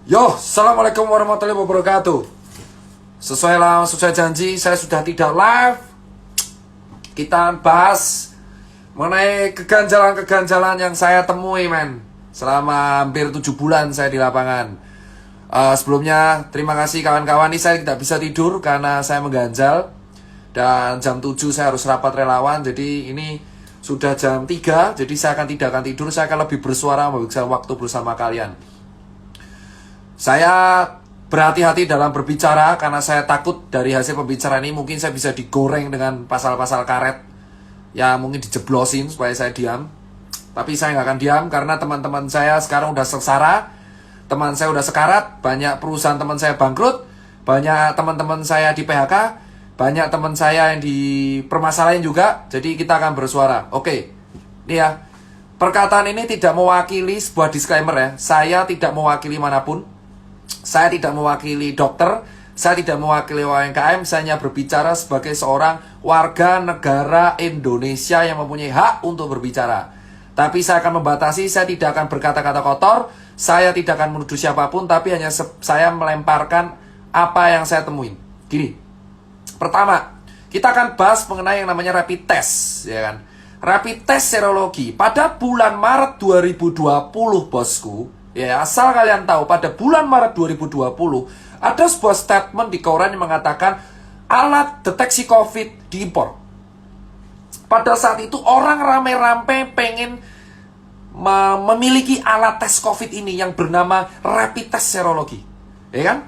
Yo, assalamualaikum warahmatullahi wabarakatuh. Sesuai janji, saya sudah tidak live. Kita bahas mengenai keganjalan-keganjalan yang saya temui, men. Selama hampir 7 bulan saya di lapangan. Sebelumnya, terima kasih kawan-kawan. Ini saya tidak bisa tidur karena saya mengganjal. Dan jam 7 saya harus rapat relawan. Jadi ini sudah jam 3. Jadi saya tidak akan tidur. Saya akan lebih bersuara, menghabiskan waktu bersama kalian. Saya berhati-hati dalam berbicara karena saya takut dari hasil pembicaraan ini mungkin saya bisa digoreng dengan pasal-pasal karet. Ya mungkin dijeblosin supaya saya diam. Tapi saya nggak akan diam karena teman-teman saya sekarang udah sengsara. Teman saya udah sekarat. Banyak perusahaan teman saya bangkrut. Banyak teman-teman saya di PHK. Banyak teman saya yang dipermasalahin juga. Jadi kita akan bersuara. Oke, ini ya. Perkataan ini tidak mewakili sebuah disclaimer ya. Saya tidak mewakili manapun. Saya tidak mewakili dokter, saya tidak mewakili UMKM, saya hanya berbicara sebagai seorang warga negara Indonesia yang mempunyai hak untuk berbicara. Tapi saya akan membatasi, saya tidak akan berkata-kata kotor, saya tidak akan menuduh siapapun, tapi hanya saya melemparkan apa yang saya temuin. Gini, pertama, kita akan bahas mengenai yang namanya rapid test, ya kan? Rapid test serologi pada bulan Maret 2020, bosku. Ya, asal kalian tahu, pada bulan Maret 2020 ada sebuah statement di koran yang mengatakan alat deteksi COVID diimpor. Pada saat itu orang rame-rame pengen memiliki alat tes COVID ini yang bernama rapid test serologi. Ya kan?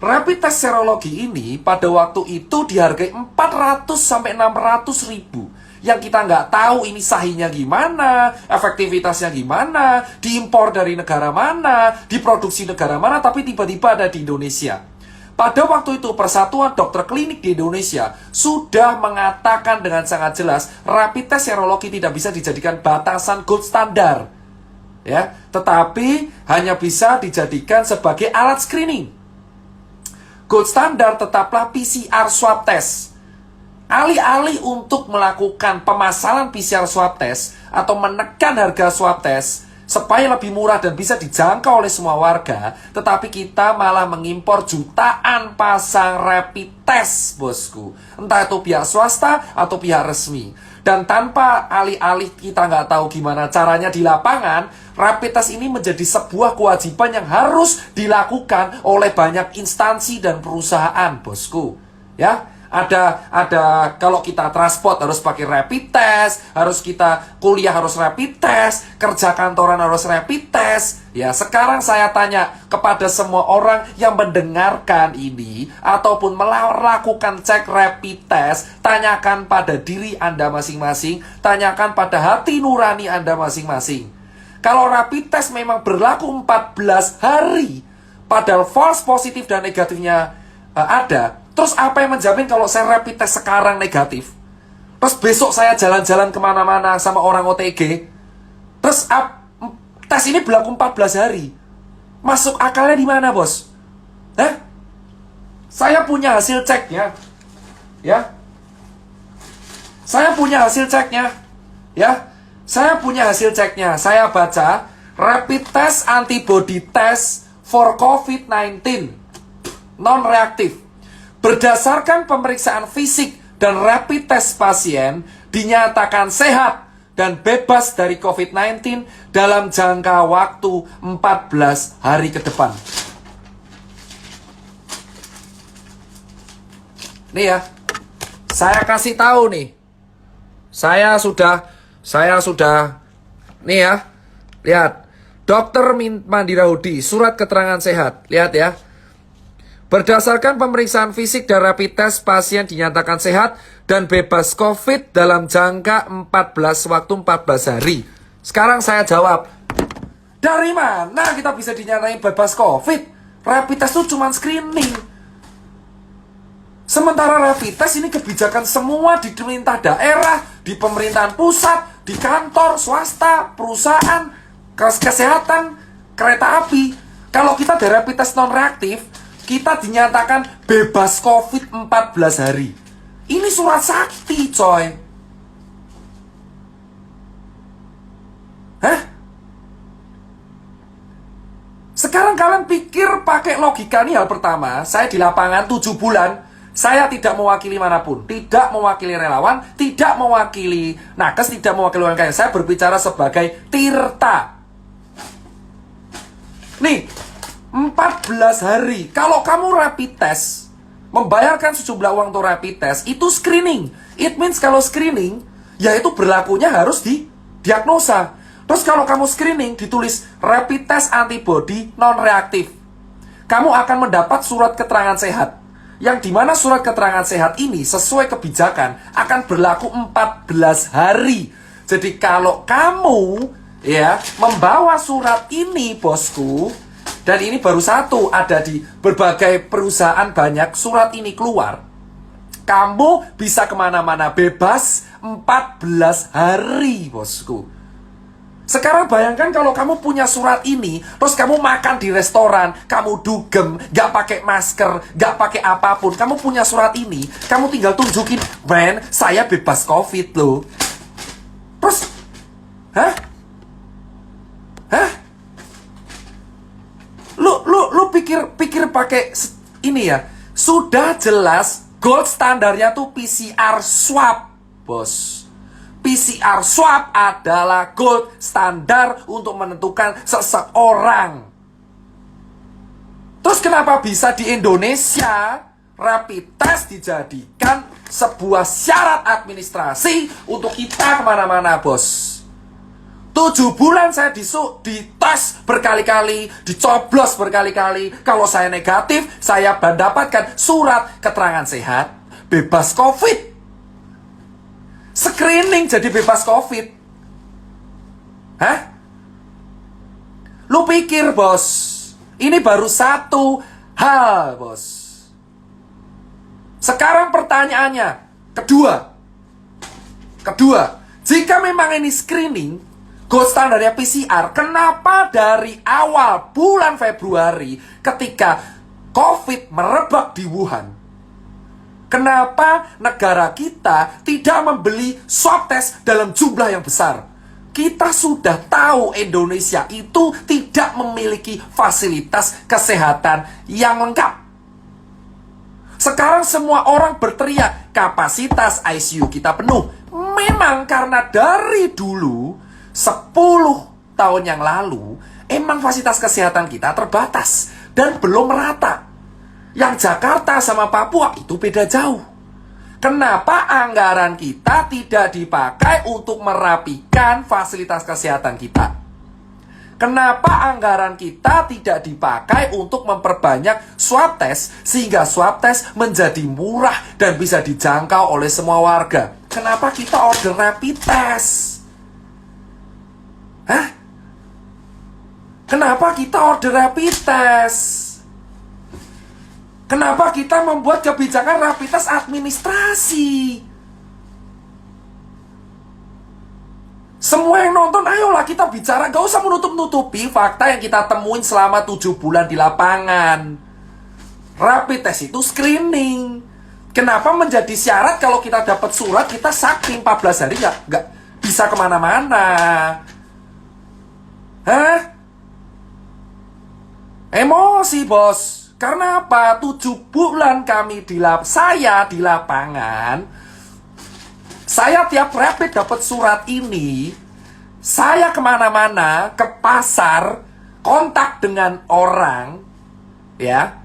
Rapid test serologi ini pada waktu itu dihargai 400 sampai 600 ribu. Yang kita nggak tahu ini sahihnya gimana, efektivitasnya gimana, diimpor dari negara mana, diproduksi negara mana, tapi tiba-tiba ada di Indonesia. Pada waktu itu Persatuan Dokter Klinik di Indonesia sudah mengatakan dengan sangat jelas rapid test serologi tidak bisa dijadikan batasan gold standar, ya, tetapi hanya bisa dijadikan sebagai alat screening. Gold standar tetaplah PCR swab test. Alih-alih untuk melakukan pemasaran PCR swab test atau menekan harga swab test supaya lebih murah dan bisa dijangkau oleh semua warga, tetapi kita malah mengimpor jutaan pasang rapid test, bosku. Entah itu pihak swasta atau pihak resmi. Dan tanpa alih-alih kita nggak tahu gimana caranya di lapangan, rapid test ini menjadi sebuah kewajiban yang harus dilakukan oleh banyak instansi dan perusahaan, bosku. Ya, ada kalau kita transport harus pakai rapid test, harus kita kuliah harus rapid test, kerja kantoran harus rapid test. Ya, sekarang saya tanya kepada semua orang yang mendengarkan ini ataupun melakukan cek rapid test, tanyakan pada diri Anda masing-masing, tanyakan pada hati nurani Anda masing-masing. Kalau rapid test memang berlaku 14 hari, padahal false positif dan negatifnya ada, terus apa yang menjamin kalau saya rapid test sekarang negatif, terus besok saya jalan-jalan kemana-mana sama orang OTG, terus tes ini berlaku 14 hari. Masuk akalnya di mana, bos? Saya punya hasil ceknya. Ya. Saya punya hasil ceknya. Ya. Saya punya hasil ceknya. Saya baca rapid test antibody test for COVID-19 non-reaktif. Berdasarkan pemeriksaan fisik dan rapid test pasien dinyatakan sehat dan bebas dari COVID-19 dalam jangka waktu 14 hari ke depan. Nih ya, saya kasih tahu nih. Saya sudah nih ya. Lihat. Dokter Mandira Hudi, surat keterangan sehat. Lihat ya. Berdasarkan pemeriksaan fisik dan rapid test, pasien dinyatakan sehat dan bebas COVID dalam jangka 14 hari. Sekarang saya jawab, dari mana kita bisa dinyatain bebas COVID? Rapid test itu cuma screening. Sementara rapid test ini kebijakan semua di pemerintah daerah, di pemerintahan pusat, di kantor, swasta, perusahaan, kesehatan, kereta api. Kalau kita ada rapid test non-reaktif, kita dinyatakan bebas COVID 14 hari. Ini surat sakti, coy. Sekarang kalian pikir pakai logika nih hal pertama, saya di lapangan 7 bulan, saya tidak mewakili manapun, tidak mewakili relawan, tidak mewakili nakes, tidak mewakili UMKM. Saya berbicara sebagai Tirta. Nih, 14 hari. Kalau kamu rapid test, membayarkan sejumlah uang untuk rapid test, itu screening. It means kalau screening, ya itu berlakunya harus didiagnosa. Terus kalau kamu screening, ditulis rapid test antibody non-reaktif, kamu akan mendapat surat keterangan sehat. Yang dimana surat keterangan sehat ini sesuai kebijakan akan berlaku 14 hari. Jadi kalau kamu ya membawa surat ini, bosku, dan ini baru satu, ada di berbagai perusahaan banyak surat ini keluar, kamu bisa kemana-mana bebas 14 hari, bosku. Sekarang bayangkan kalau kamu punya surat ini, terus kamu makan di restoran, kamu dugem, gak pakai masker, gak pakai apapun, kamu punya surat ini, kamu tinggal tunjukin, men, saya bebas COVID loh. Terus, hah? Lu pikir pakai ini ya? Sudah jelas gold standarnya tuh PCR swab, bos. PCR swab adalah gold standar untuk menentukan seseorang. Terus kenapa bisa di Indonesia rapid test dijadikan sebuah syarat administrasi untuk kita kemana-mana, bos? 7 bulan saya dites berkali-kali, dicoblos berkali-kali. Kalau saya negatif, saya mendapatkan surat keterangan sehat, bebas COVID. Screening jadi bebas COVID. Hah? Lu pikir, bos, ini baru satu hal, bos. Sekarang pertanyaannya, kedua, jika memang ini screening, gold standarnya PCR, kenapa dari awal bulan Februari ketika COVID merebak di Wuhan, kenapa negara kita tidak membeli swab test dalam jumlah yang besar? Kita sudah tahu Indonesia itu tidak memiliki fasilitas kesehatan yang lengkap. Sekarang semua orang berteriak, kapasitas ICU kita penuh. Memang karena dari dulu, 10 tahun yang lalu, emang fasilitas kesehatan kita terbatas dan belum merata. Yang Jakarta sama Papua itu beda jauh. Kenapa anggaran kita tidak dipakai untuk merapikan fasilitas kesehatan kita? Kenapa anggaran kita tidak dipakai untuk memperbanyak swab test sehingga swab test menjadi murah dan bisa dijangkau oleh semua warga? Kenapa kita order rapid test? Hah? Kenapa kita order rapid test? Kenapa kita membuat kebijakan rapid test administrasi? Semua yang nonton, ayolah kita bicara. Gak usah menutup-nutupi fakta yang kita temuin selama 7 bulan di lapangan. Rapid test itu screening. Kenapa menjadi syarat kalau kita dapat surat, kita sakit 14 hari gak bisa kemana-mana? Hah? Emosi, bos. Karena apa? 7 bulan kami saya di lapangan. Saya tiap rapid dapat surat ini. Saya kemana-mana, ke pasar, kontak dengan orang, ya,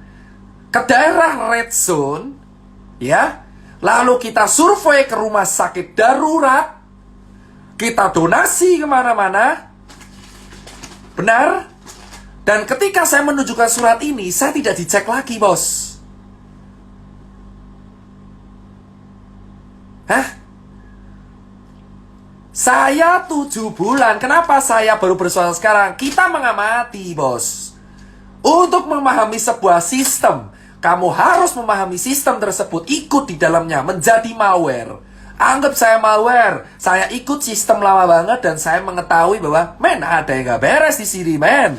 ke daerah red zone, ya. Lalu kita survei ke rumah sakit darurat. Kita donasi kemana-mana. Benar? Dan ketika saya menunjukkan surat ini, saya tidak dicek lagi, bos. Hah? Saya 7 bulan. Kenapa saya baru bersuara sekarang? Kita mengamati, bos. Untuk memahami sebuah sistem, kamu harus memahami sistem tersebut, ikut di dalamnya, menjadi malware. Anggap saya malware. Saya ikut sistem lama banget dan saya mengetahui bahwa, men, ada yang gak beres di sini, men.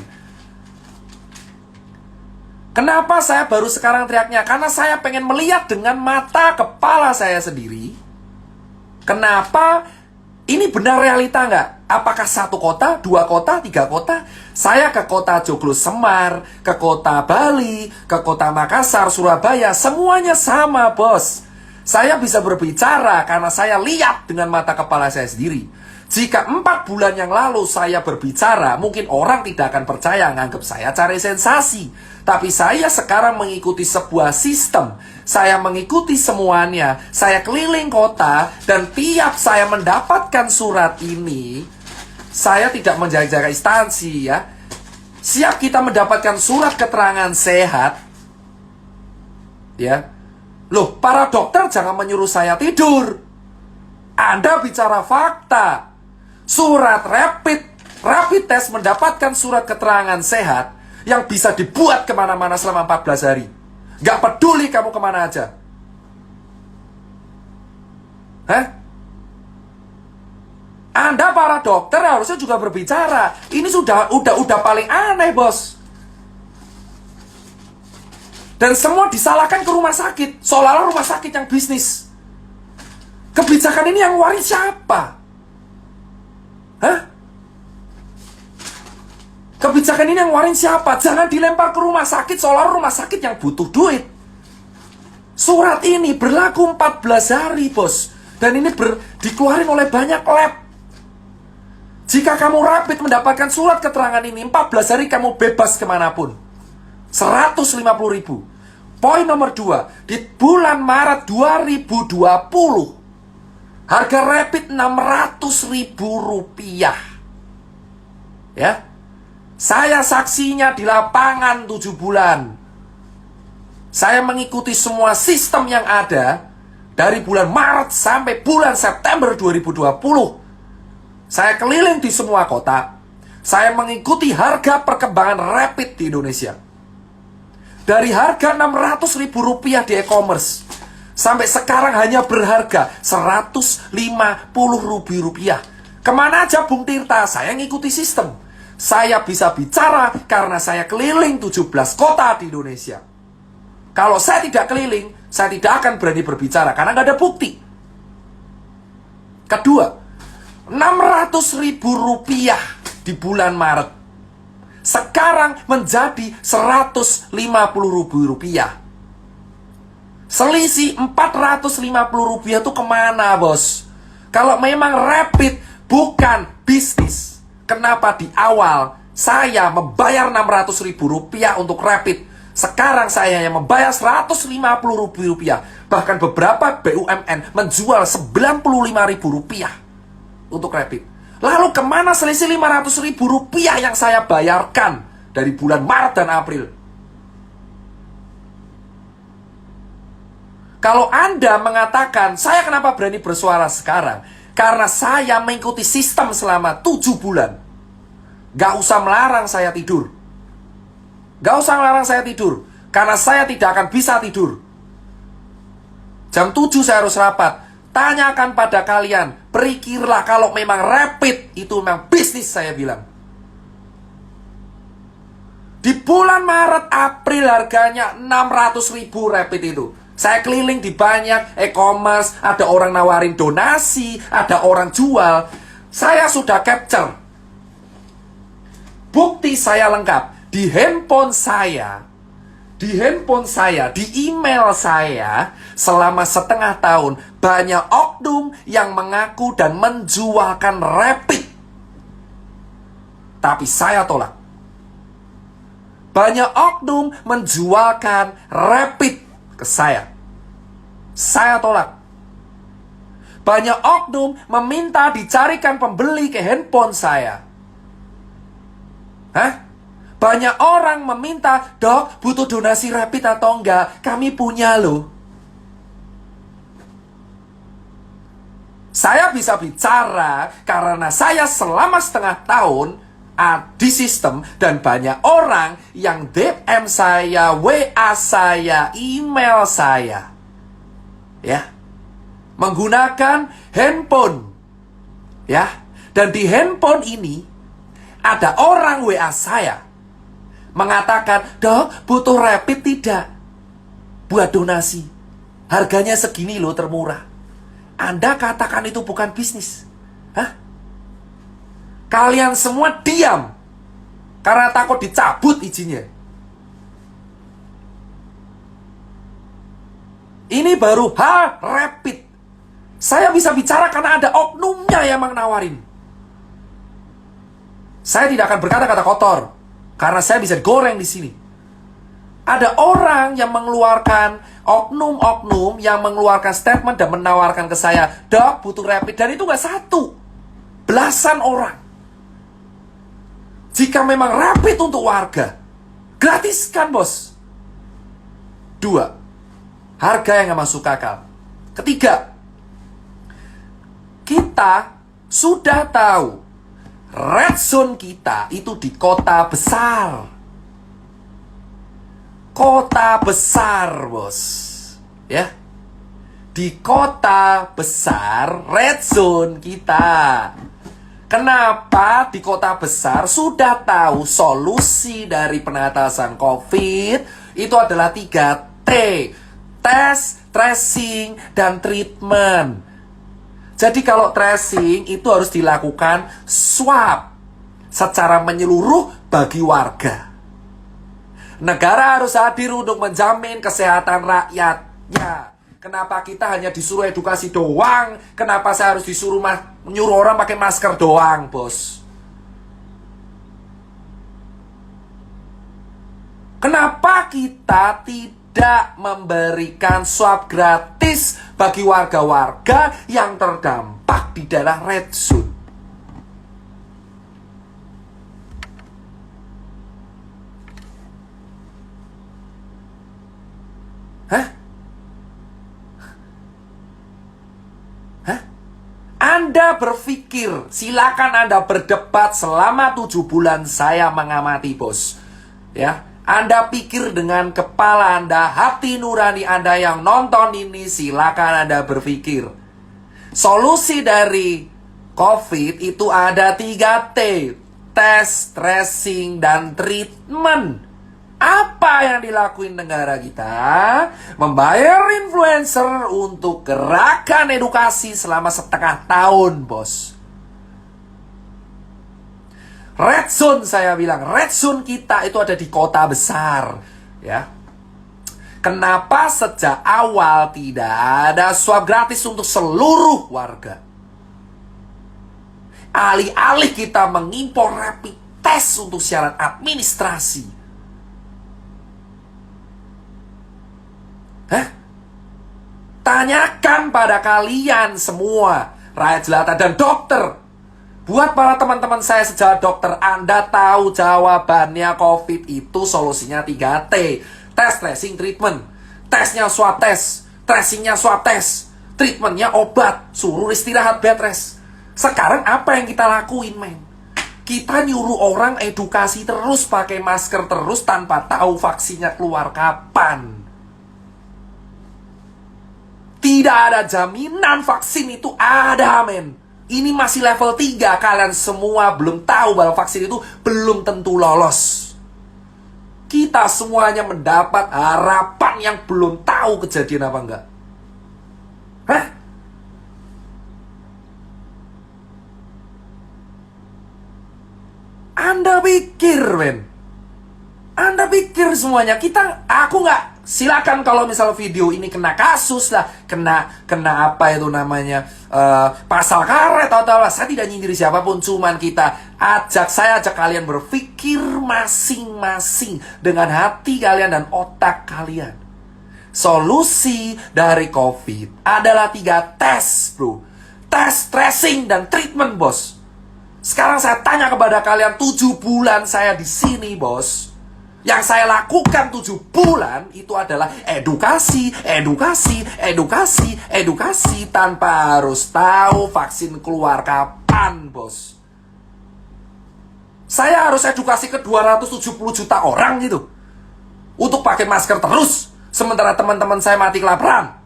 Kenapa saya baru sekarang teriaknya? Karena saya pengen melihat dengan mata kepala saya sendiri. Kenapa Ini benar realita nggak? Apakah satu kota, dua kota, tiga kota? Saya ke kota Joglo Semar, ke kota Bali, ke kota Makassar, Surabaya, semuanya sama, bos. Saya bisa berbicara karena saya lihat dengan mata kepala saya sendiri. Jika 4 bulan yang lalu saya berbicara, mungkin orang tidak akan percaya, nganggap saya cari sensasi. Tapi saya sekarang mengikuti sebuah sistem. Saya mengikuti semuanya. Saya keliling kota, dan tiap saya mendapatkan surat ini, saya tidak menjaga-jaga instansi ya. Siap kita mendapatkan surat keterangan sehat, ya. Loh, para dokter jangan menyuruh saya tidur. Anda bicara fakta. Surat rapid test mendapatkan surat keterangan sehat yang bisa dibuat kemana-mana selama 14 hari. Gak peduli kamu kemana aja. Hah? Anda para dokter harusnya juga berbicara. Ini udah paling aneh, bos. Dan semua disalahkan ke rumah sakit, seolah-olah rumah sakit yang bisnis. Kebijakan ini yang waris siapa? Hah? Kebijakan ini yang warin siapa? Jangan dilempar ke rumah sakit seolah rumah sakit yang butuh duit. Surat ini berlaku 14 hari, bos. Dan ini dikeluarin oleh banyak lab. Jika kamu rapid mendapatkan surat keterangan ini, 14 hari kamu bebas kemanapun. 150.000. Poin nomor 2, di bulan Maret 2020, harga rapid Rp600.000. Ya. Saya saksinya di lapangan 7 bulan. Saya mengikuti semua sistem yang ada dari bulan Maret sampai bulan September 2020. Saya keliling di semua kota. Saya mengikuti harga perkembangan rapid di Indonesia. Dari harga Rp600.000 di e-commerce sampai sekarang hanya berharga Rp150.000. Kemana aja Bung Tirta? Saya ngikuti sistem. Saya bisa bicara karena saya keliling 17 kota di Indonesia. Kalau saya tidak keliling, saya tidak akan berani berbicara karena nggak ada bukti. Kedua, Rp600.000 di bulan Maret sekarang menjadi Rp150.000. Selisih Rp450.000 itu kemana, bos? Kalau memang rapid bukan bisnis, kenapa di awal saya membayar Rp600.000 untuk rapid? Sekarang saya yang membayar Rp150.000. Bahkan beberapa BUMN menjual Rp95.000 untuk rapid. Lalu kemana selisih Rp500.000 yang saya bayarkan dari bulan Maret dan April? Kalau Anda mengatakan, saya kenapa berani bersuara sekarang? Karena saya mengikuti sistem selama 7 bulan. Gak usah melarang saya tidur. Gak usah melarang saya tidur. Karena saya tidak akan bisa tidur. Jam 7 saya harus rapat. Tanyakan pada kalian, berpikirlah kalau memang rapid itu memang bisnis, saya bilang. Di bulan Maret, April harganya Rp600.000 rapid itu. Saya keliling di banyak e-commerce, ada orang nawarin donasi, ada orang jual. Saya sudah capture. Bukti saya lengkap. Di handphone saya, di email saya, selama setengah tahun, banyak oknum yang mengaku dan menjualkan rapid. Tapi saya tolak. Banyak oknum menjualkan rapid ke saya. Saya tolak. Banyak oknum meminta dicarikan pembeli ke handphone saya. Hah? Banyak orang meminta, dok, butuh donasi rapid atau enggak? Kami punya loh. Saya bisa bicara karena saya selama setengah tahun di sistem, dan banyak orang yang DM saya, WA saya, email saya, ya, menggunakan handphone, ya, dan di handphone ini ada orang WA saya mengatakan, dok, butuh rapid tidak? Buat donasi. Harganya segini loh, termurah. Anda katakan itu bukan bisnis. Hah? Kalian semua diam karena takut dicabut izinnya. Ini baru rapid. Saya bisa bicara karena ada oknumnya yang nawarin. Saya tidak akan berkata-kata kotor karena saya bisa goreng di sini. Ada orang yang mengeluarkan oknum-oknum yang mengeluarkan statement dan menawarkan ke saya, "Dok, butuh rapid." Dan itu nggak satu, belasan orang. Jika memang rapid untuk warga, gratiskan, bos. 2, harga yang nggak masuk akal. 3, kita sudah tahu red zone kita itu di kota besar. Kota besar, bos. Ya. Di kota besar red zone kita. Kenapa di kota besar sudah tahu solusi dari penatasan COVID itu adalah 3T. Tes, tracing, dan treatment. Jadi kalau tracing itu harus dilakukan swab secara menyeluruh bagi warga. Negara harus hadir untuk menjamin kesehatan rakyatnya. Kenapa kita hanya disuruh edukasi doang? Kenapa saya harus disuruh menyuruh orang pakai masker doang, bos? Kenapa kita tidak memberikan swab gratis bagi warga-warga yang terdampak di daerah red zone? Anda berpikir, silakan Anda berdebat selama 7 bulan saya mengamati, bos. Ya, Anda pikir dengan kepala Anda, hati nurani Anda yang nonton ini, silakan Anda berpikir. Solusi dari COVID itu ada 3T. Tes, tracing, dan treatment. Apa yang dilakuin negara kita? Membayar influencer untuk gerakan edukasi selama setengah tahun, bos. Red zone, saya bilang, red zone kita itu ada di kota besar, ya. Kenapa sejak awal tidak ada swab gratis untuk seluruh warga? Alih-alih kita mengimpor rapid test untuk syarat administrasi. Tanyakan pada kalian semua, rakyat jelata dan dokter. Buat para teman-teman saya sejak dokter, Anda tahu jawabannya COVID itu solusinya 3T. Tes, tracing, treatment. Tesnya swab tes, tracingnya swab tes, treatmentnya obat, suruh istirahat bed rest. Sekarang apa yang kita lakuin, men? Kita nyuruh orang edukasi terus, pakai masker terus tanpa tahu vaksinnya keluar kapan. Tidak ada jaminan vaksin itu ada, men. Ini masih level 3. Kalian semua belum tahu bahwa vaksin itu belum tentu lolos. Kita semuanya mendapat harapan yang belum tahu kejadian apa enggak. Anda pikir, men? Anda pikir semuanya aku nggak. Silakan kalau misal video ini kena kasus lah, kena apa itu namanya, pasal karet atau apa. Saya tidak nyindir siapapun, cuman saya ajak kalian berpikir masing-masing dengan hati kalian dan otak kalian. Solusi dari COVID adalah 3 tes, bro. Tes, tracing, dan treatment, bos. Sekarang saya tanya kepada kalian, 7 bulan saya di sini, bos. Yang saya lakukan 7 bulan itu adalah edukasi tanpa harus tahu vaksin keluar kapan, bos. Saya harus edukasi ke 270 juta orang gitu untuk pakai masker terus, sementara teman-teman saya mati kelaparan.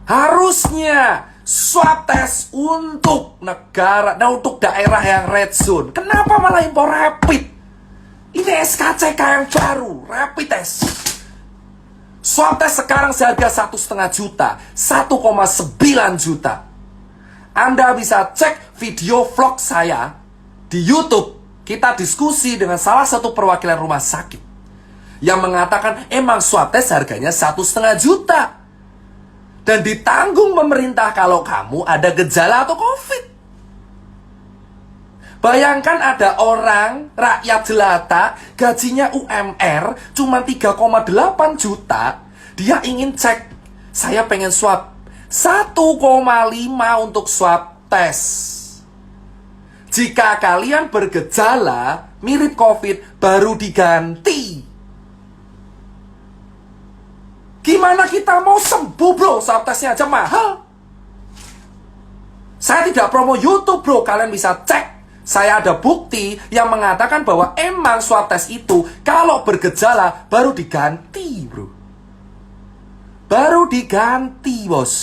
Harusnya swab test untuk negara, untuk daerah yang red zone. Kenapa malah impor rapid? Ini SKCK yang baru, rapid test. Swab test sekarang seharga 1,5 juta, 1,9 juta. Anda bisa cek video vlog saya di YouTube. Kita diskusi dengan salah satu perwakilan rumah sakit yang mengatakan emang swab test harganya 1,5 juta. Dan ditanggung pemerintah kalau kamu ada gejala atau COVID. Bayangkan ada orang, rakyat jelata, gajinya UMR cuma 3,8 juta. Dia ingin cek, saya pengen swab 1,5 untuk swab tes. Jika kalian bergejala mirip COVID, baru diganti. Gimana kita mau sembuh, bro? Swab tesnya aja mahal. Saya tidak promo YouTube, bro. Kalian bisa cek. Saya ada bukti yang mengatakan bahwa emang swab tes itu kalau bergejala baru diganti, bro. Baru diganti, bos.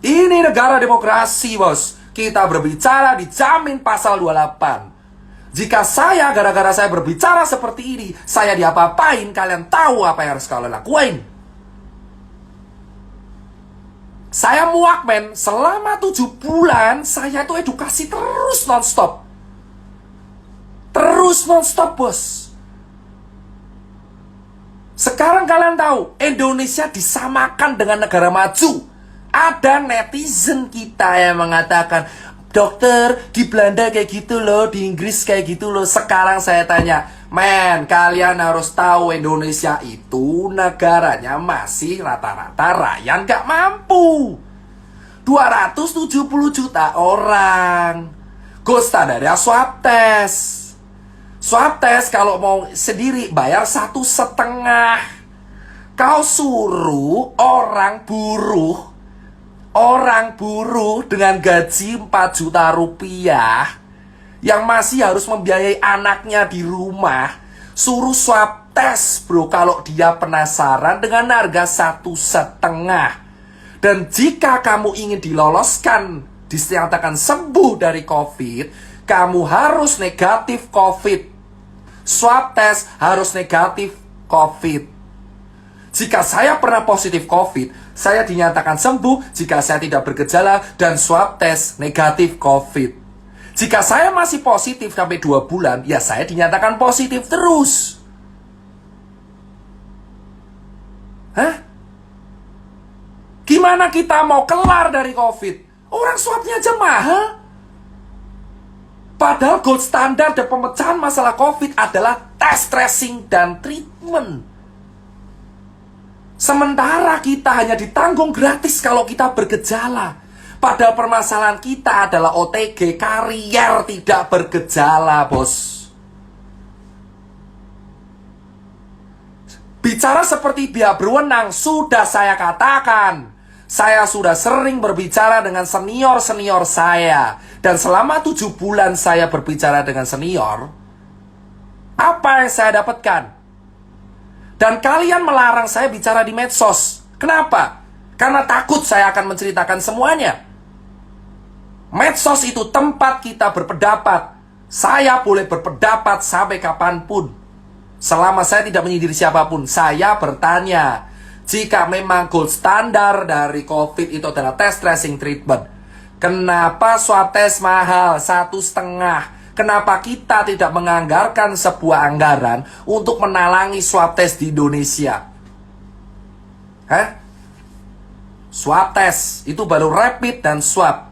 Ini negara demokrasi, bos. Kita berbicara dijamin pasal 28. Jika saya, gara-gara saya berbicara seperti ini, saya diapa-apain, kalian tahu apa yang harus kalian lakuin. Saya muak, men. Selama 7 bulan, saya tuh edukasi terus non-stop. Terus non-stop, bos. Sekarang kalian tahu, Indonesia disamakan dengan negara maju. Ada netizen kita yang mengatakan, dokter, di Belanda kayak gitu loh, di Inggris kayak gitu loh. Sekarang saya tanya, men, kalian harus tahu Indonesia itu negaranya masih rata-rata rakyat gak mampu. 270 juta orang. Gold standarnya swab test. Swab test kalau mau sendiri bayar 1,5. Kau suruh orang buruh dengan gaji 4 juta rupiah yang masih harus membiayai anaknya di rumah, suruh swab tes, bro, kalau dia penasaran dengan harga 1,5. Dan jika kamu ingin diloloskan, dinyatakan sembuh dari COVID, kamu harus negatif COVID. Swab tes harus negatif COVID. Jika saya pernah positif COVID, saya dinyatakan sembuh jika saya tidak bergejala dan swab tes negatif COVID. Jika saya masih positif sampai 2 bulan, ya saya dinyatakan positif terus. Hah? Gimana kita mau kelar dari COVID? Orang swabnya aja mahal. Padahal gold standar dan pemecahan masalah COVID adalah tes, tracing, dan treatment. Sementara kita hanya ditanggung gratis kalau kita bergejala. Padahal permasalahan kita adalah OTG, karier tidak bergejala, bos. Bicara seperti pihak berwenang, sudah saya katakan. Saya sudah sering berbicara dengan senior-senior saya. Dan selama 7 bulan saya berbicara dengan senior, apa yang saya dapatkan? Dan kalian melarang saya bicara di medsos. Kenapa? Karena takut saya akan menceritakan semuanya. Medsos itu tempat kita berpendapat. Saya boleh berpendapat sampai kapanpun. Selama saya tidak menyindir siapapun. Saya bertanya, jika memang gold standar dari COVID itu adalah tes, tracing, treatment, kenapa swab tes mahal 1,5? Kenapa kita tidak menganggarkan sebuah anggaran untuk menalangi swab test di Indonesia? Hah? Swab test itu baru rapid dan swab.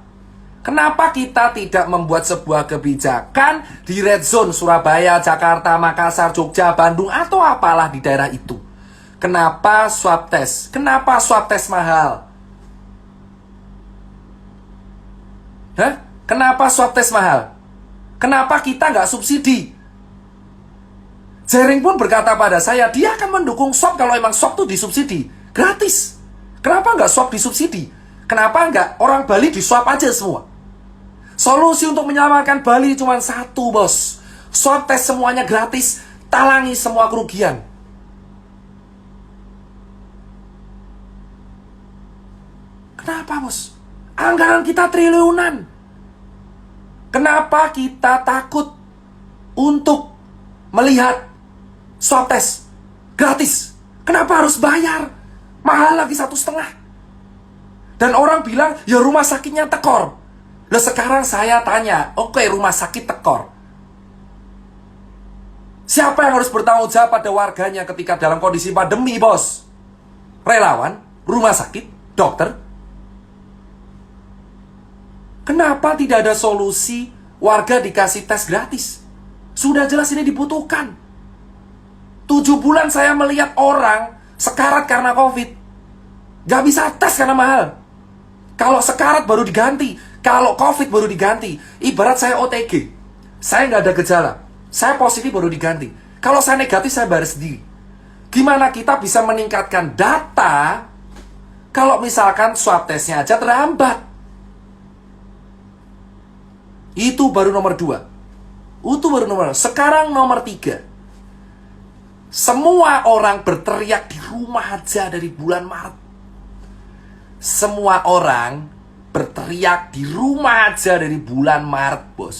Kenapa kita tidak membuat sebuah kebijakan di red zone Surabaya, Jakarta, Makassar, Jogja, Bandung, atau apalah di daerah itu? Kenapa swab test? Kenapa swab test mahal? Hah? Kenapa swab test mahal? Kenapa kita nggak subsidi? Jering pun berkata pada saya, dia akan mendukung swab kalau emang swab tuh disubsidi. Gratis. Kenapa nggak swab disubsidi? Kenapa nggak orang Bali diswab aja semua? Solusi untuk menyelamatkan Bali cuma satu, bos. Swab tes semuanya gratis, talangi semua kerugian. Kenapa, bos? Anggaran kita triliunan. Kenapa kita takut untuk melihat swab test? Gratis. Kenapa harus bayar? Mahal lagi 1,5. Dan orang bilang, ya rumah sakitnya tekor. Lah sekarang saya tanya, oke, rumah sakit tekor. Siapa yang harus bertanggung jawab pada warganya ketika dalam kondisi pandemi, bos? Relawan? Rumah sakit? Dokter? Kenapa tidak ada solusi warga dikasih tes gratis? Sudah jelas ini dibutuhkan. 7 bulan saya melihat orang sekarat karena COVID. Gak bisa tes karena mahal. Kalau sekarat baru diganti, kalau COVID baru diganti. Ibarat saya OTG, saya nggak ada gejala, saya positif baru diganti. Kalau saya negatif, saya bayar sendiri. Gimana kita bisa meningkatkan data kalau misalkan swab testnya aja terhambat? Itu baru nomor 2. Itu baru nomor 2. Sekarang nomor 3. Semua orang berteriak di rumah aja dari bulan Maret. Semua orang berteriak di rumah aja dari bulan Maret, bos.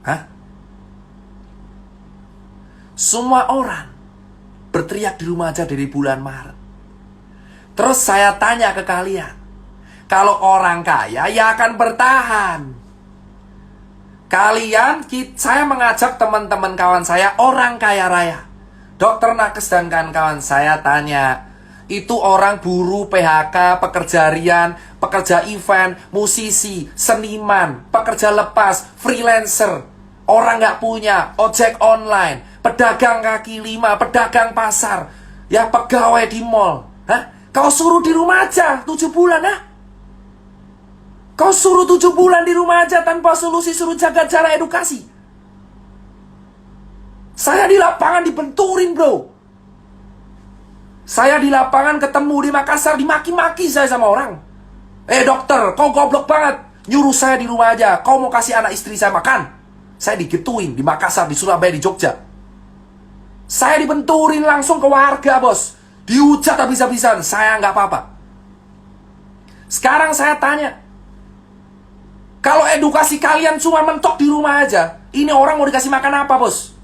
Hah? Semua orang berteriak di rumah aja dari bulan Maret. Terus saya tanya ke kalian, kalau orang kaya ya akan bertahan. Saya mengajak teman-teman kawan saya, orang kaya raya, Dokter Nakes dan kawan-kawan, saya tanya, itu orang buruh, PHK, pekerja harian, pekerja event, musisi, seniman, pekerja lepas, freelancer, orang nggak punya, ojek online, pedagang kaki lima, pedagang pasar, ya pegawai di mall. Hah? Kau suruh di rumah aja 7 bulan, ha? Kau suruh 7 bulan di rumah aja tanpa solusi, suruh jaga jarak, edukasi. Saya di lapangan dibenturin, bro. Saya di lapangan ketemu di Makassar, dimaki-maki saya sama orang. Dokter, kau goblok banget. Nyuruh saya di rumah aja. Kau mau kasih anak istri saya makan? Saya digituin di Makassar, di Surabaya, di Jogja. Saya dibenturin langsung ke warga, bos. Dihujat habis-habisan. Saya nggak apa-apa. Sekarang saya tanya, kalau edukasi kalian cuma mentok di rumah aja, ini orang mau dikasih makan apa, bos?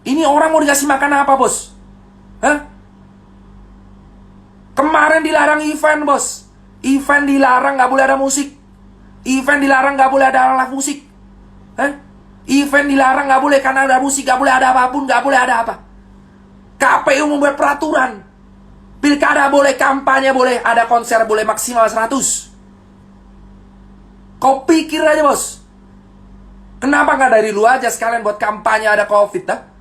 Ini orang mau dikasih makan apa, bos? Hah? Kemarin dilarang event, bos. Event dilarang, gak boleh ada musik. Event dilarang, gak boleh ada alat musik. Hah? Event dilarang, gak boleh karena ada musik, gak boleh ada apapun, gak boleh ada apa. KPU membuat peraturan. Pilkada boleh, kampanye boleh, ada konser boleh maksimal 100. Kau pikir aja, bos. Kenapa gak dari lu aja sekalian buat kampanye ada COVID, ha?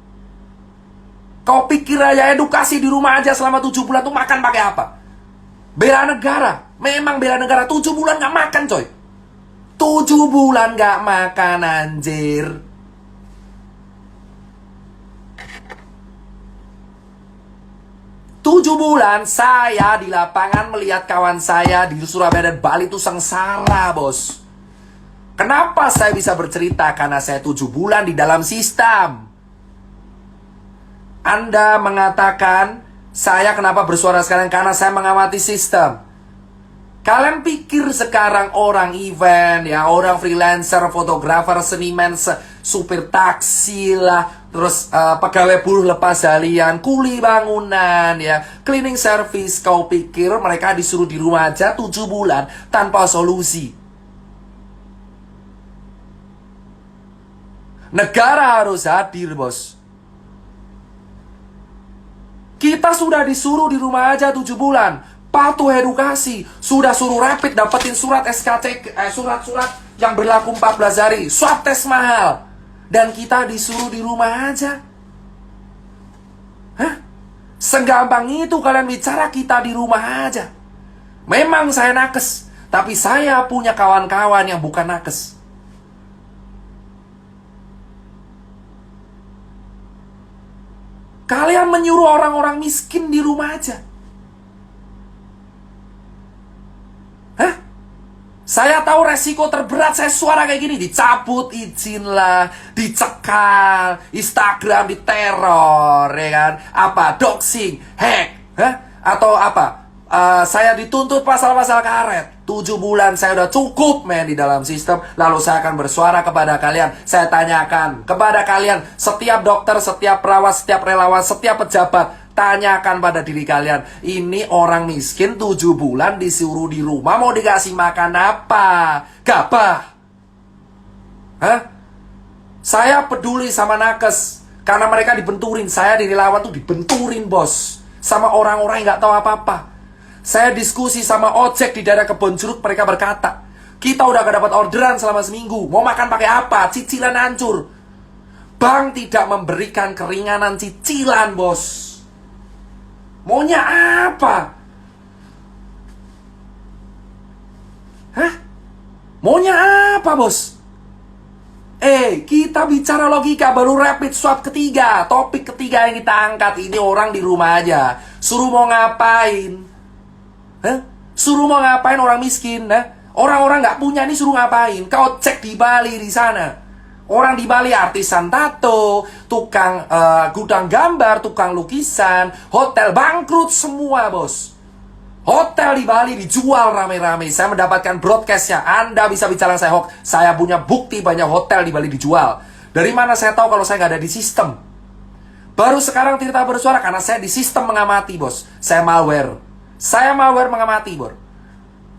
Kau pikir aja edukasi di rumah aja selama 7 bulan tuh makan pakai apa? Bela negara. Memang bela negara 7 bulan gak makan, coy. 7 bulan gak makan, anjir. Tujuh bulan saya di lapangan melihat kawan saya di Surabaya dan Bali itu sengsara, bos. Kenapa saya bisa bercerita? Karena saya 7 bulan di dalam sistem. Anda mengatakan, saya kenapa bersuara sekarang? Karena saya mengamati sistem. Kalian pikir sekarang orang event, ya, orang freelancer, fotografer, seniman, supir taksi lah, terus pegawai buruh lepas harian, kuli bangunan, ya, cleaning service, kau pikir mereka disuruh di rumah aja 7 bulan tanpa solusi? Negara harus hadir, bos. Kita sudah disuruh di rumah aja 7 bulan. Patuh edukasi. Sudah suruh rapid, dapetin surat SKC, surat-surat yang berlaku 14 hari. Swab tes mahal. Dan kita disuruh di rumah aja. Hah? Segampang itu kalian bicara kita di rumah aja. Memang saya nakes. Tapi saya punya kawan-kawan yang bukan nakes. Kalian menyuruh orang-orang miskin di rumah aja. Hah? Saya tahu resiko terberat saya suara kayak gini. Dicabut izin lah, dicekal, Instagram diteror, ya kan? Apa? Doxing, hack, hah? Atau apa? Saya dituntut pasal-pasal karet. 7 bulan saya udah cukup men di dalam sistem. Lalu saya akan bersuara kepada kalian. Saya tanyakan kepada kalian, setiap dokter, setiap perawat, setiap relawan, setiap pejabat, tanyakan pada diri kalian, ini orang miskin 7 bulan disuruh di rumah, mau dikasih makan apa? Gabah? Hah? Saya peduli sama nakes karena mereka dibenturin. Saya di relawan tuh dibenturin bos, sama orang-orang yang gak tahu apa-apa. Saya diskusi sama ojek di daerah Kebon Jeruk, mereka berkata, kita udah gak dapat orderan selama seminggu, mau makan pakai apa? Cicilan hancur. Bank tidak memberikan keringanan cicilan bos. Maunya apa? Hah? Maunya apa bos? Kita bicara logika, baru rapid swab ketiga. Topik ketiga yang kita angkat, ini orang di rumah aja. Suruh mau ngapain? Hah? Suruh mau ngapain orang miskin? Orang-orang nggak punya nih suruh ngapain? Kau cek di Bali di sana. Orang di Bali artisan tato, tukang gudang gambar, tukang lukisan, hotel bangkrut semua bos. Hotel di Bali dijual rame-rame. Saya mendapatkan broadcastnya. Anda bisa bicara saya hoax. Saya punya bukti banyak hotel di Bali dijual. Dari mana saya tahu kalau saya nggak ada di sistem? Baru sekarang Tirta bersuara karena saya di sistem mengamati bos. Saya malware mengamati bor.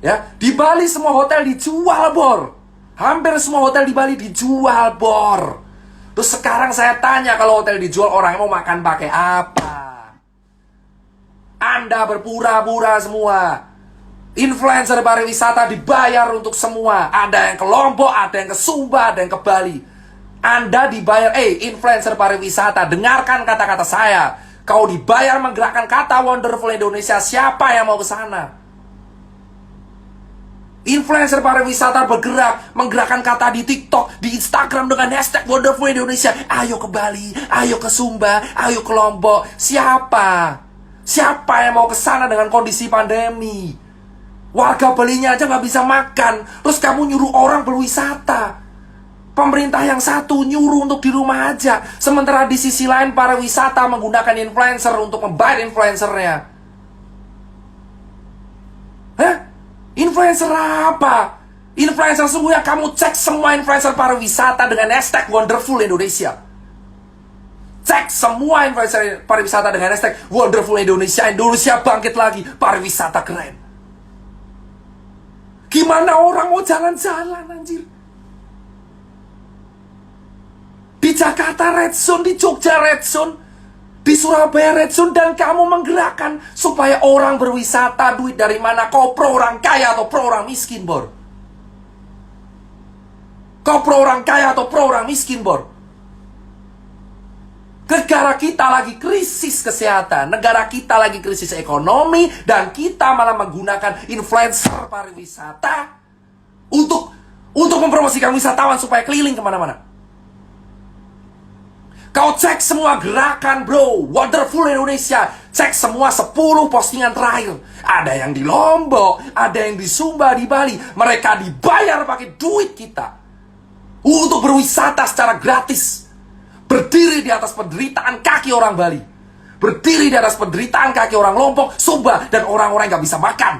Ya, di Bali semua hotel dijual bor. Hampir semua hotel di Bali dijual bor. Terus sekarang saya tanya, kalau hotel dijual, orang mau makan pakai apa? Anda berpura-pura semua. Influencer pariwisata dibayar untuk semua. Ada yang ke Lombok, ada yang ke Sumba, ada yang ke Bali. Anda dibayar, influencer pariwisata, dengarkan kata-kata saya. Kau dibayar menggerakkan kata Wonderful Indonesia. Siapa yang mau ke sana? Influencer pariwisata bergerak, menggerakkan kata di TikTok, di Instagram dengan hashtag Wonderful Indonesia. Ayo ke Bali, ayo ke Sumba, ayo ke Lombok. Siapa? Siapa yang mau ke sana dengan kondisi pandemi? Warga Balinya aja nggak bisa makan. Terus kamu nyuruh orang berwisata. Pemerintah yang satu nyuruh untuk di rumah aja. Sementara di sisi lain pariwisata menggunakan influencer untuk membayar influencernya. Hah? Influencer apa? Influencer sungguhnya kamu cek semua influencer pariwisata dengan hashtag Wonderful Indonesia. Cek semua influencer pariwisata dengan hashtag Wonderful Indonesia. Indonesia bangkit lagi, pariwisata keren. Gimana orang mau jalan-jalan anjir? Di Jakarta red zone, di Jogja red zone, di Surabaya red zone, dan kamu menggerakkan supaya orang berwisata. Duit dari mana? Kau pro orang kaya atau pro orang miskin bor? Kau pro orang kaya atau pro orang miskin bor? Negara kita lagi krisis kesehatan, negara kita lagi krisis ekonomi, dan kita malah menggunakan influencer pariwisata untuk mempromosikan wisatawan supaya keliling kemana-mana. Kau cek semua gerakan bro, Wonderful Indonesia. Cek semua 10 postingan terakhir. Ada yang di Lombok, ada yang di Sumba, di Bali. Mereka dibayar pakai duit kita untuk berwisata secara gratis. Berdiri di atas penderitaan kaki orang Bali. Berdiri di atas penderitaan kaki orang Lombok, Sumba, dan orang-orang yang gak bisa makan.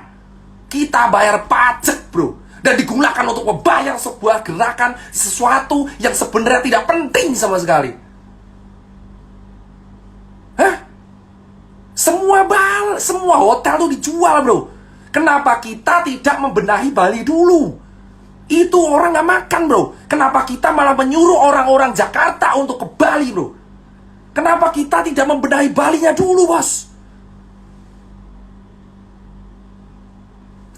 Kita bayar pajak bro. Dan digunakan untuk membayar sebuah gerakan, sesuatu yang sebenarnya tidak penting sama sekali. Hah? Semua hotel tuh dijual bro. Kenapa kita tidak membenahi Bali dulu? Itu orang gak makan bro. Kenapa kita malah menyuruh orang-orang Jakarta untuk ke Bali bro? Kenapa kita tidak membenahi Balinya dulu bos?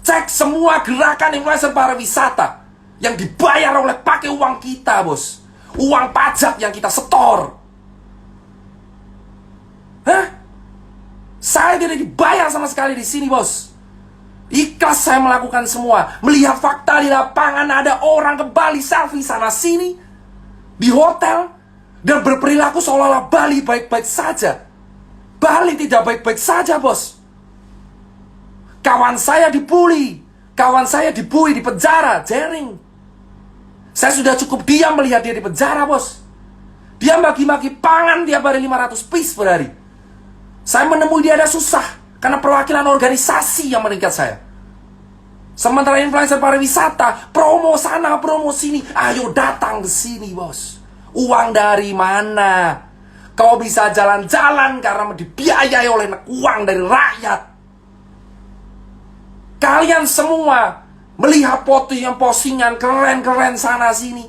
Cek semua gerakan influencer pariwisata yang dibayar oleh pakai uang kita bos. Uang pajak yang kita setor. Hah? Saya tidak dibayar sama sekali di sini, bos. Ikhlas saya melakukan semua. Melihat fakta di lapangan, ada orang ke Bali selfie sana sini di hotel dan berperilaku seolah-olah Bali baik-baik saja. Bali tidak baik-baik saja, bos. Kawan saya dibully, di penjara, jaring. Saya sudah cukup diam melihat dia di penjara, bos. Dia bagi-bagi pangan tiap hari 500 piece per hari. Saya menemui dia ada susah Karena perwakilan organisasi yang meningkat saya. Sementara influencer pariwisata, promo sana, promo sini. Ayo datang ke sini, bos. Uang dari mana? Kau bisa jalan-jalan karena dibiayai oleh uang dari rakyat. Kalian semua melihat postingan keren-keren sana sini.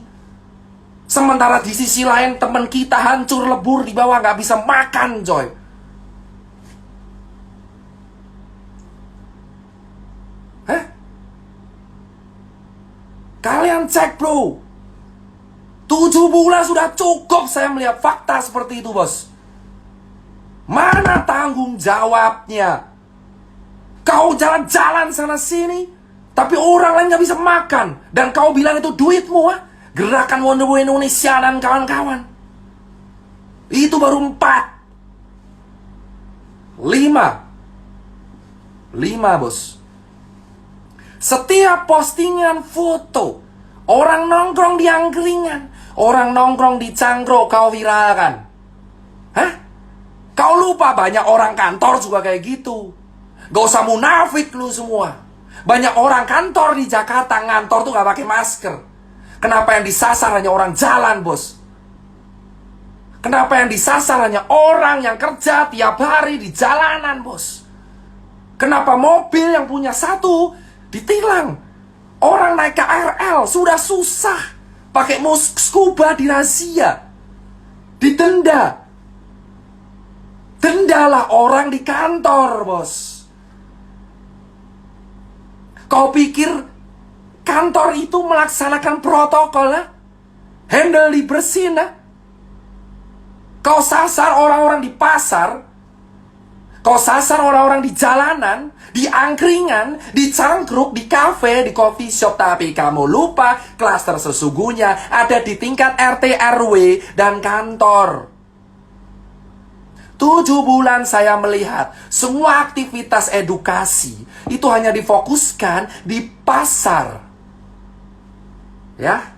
Sementara di sisi lain teman kita hancur lebur di bawah, nggak bisa makan, coy. Hah? Kalian cek, bro. 7 bulan sudah cukup saya melihat fakta seperti itu, bos. Mana tanggung jawabnya? Kau jalan-jalan sana sini, tapi orang lain gak bisa makan. Dan kau bilang itu duitmu, ha? Gerakan Wonderboy Indonesia dan kawan-kawan. Itu baru 4. 5, bos. Setiap postingan foto, orang nongkrong di angkringan, orang nongkrong di cangkruk, kau viralkan. Hah? Kau lupa banyak orang kantor juga kayak gitu. Gak usah munafik lu semua. Banyak orang kantor di Jakarta ngantor tuh gak pakai masker. Kenapa yang disasar hanya orang jalan, bos? Kenapa yang disasar hanya orang yang kerja tiap hari di jalanan, bos? Kenapa mobil yang punya satu ditilang? Orang naik KRL sudah susah, pakai scuba dirazia, didenda. Dendalah orang di kantor, bos. Kau pikir kantor itu melaksanakan protokol, ha? Handle dibersihin, ha? Kau sasar orang-orang di pasar, kau sasar orang-orang di jalanan, di angkringan, di cangkruk, di kafe, di coffee shop. Tapi kamu lupa klaster sesungguhnya ada di tingkat RT, RW, dan kantor. 7 bulan saya melihat semua aktivitas edukasi itu hanya difokuskan di pasar. Ya.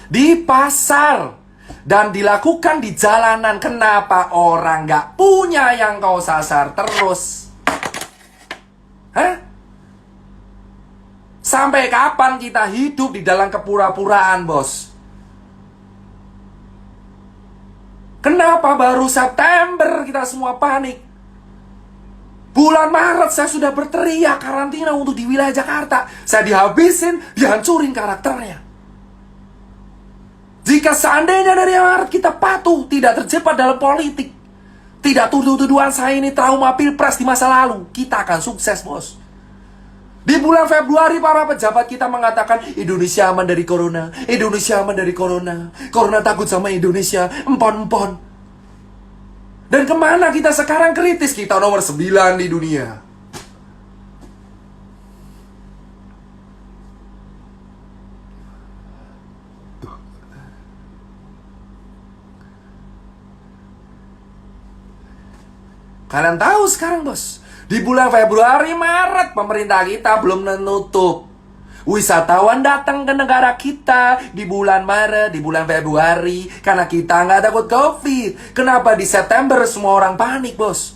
Di pasar. Dan dilakukan di jalanan. Kenapa orang gak punya yang kau sasar terus? Hah? Sampai kapan kita hidup di dalam kepura-puraan, bos? Kenapa baru September kita semua panik? Bulan Maret saya sudah berteriak karantina untuk di wilayah Jakarta. Saya dihabisin, dihancurin karakternya. Jika seandainya dari Maret kita patuh, tidak terjebak dalam politik, tidak tuduh-tuduhan saya ini trauma pilpres di masa lalu, kita akan sukses, bos. Di bulan Februari para pejabat kita mengatakan Indonesia aman dari corona, Indonesia aman dari corona, corona takut sama Indonesia, empon-empon. Dan kemana kita sekarang kritis? Kita nomor 9 di dunia. Kalian tahu sekarang, bos, di bulan Februari, Maret pemerintah kita belum menutup. Wisatawan datang ke negara kita di bulan Maret, di bulan Februari, karena kita nggak takut COVID. Kenapa di September semua orang panik, bos?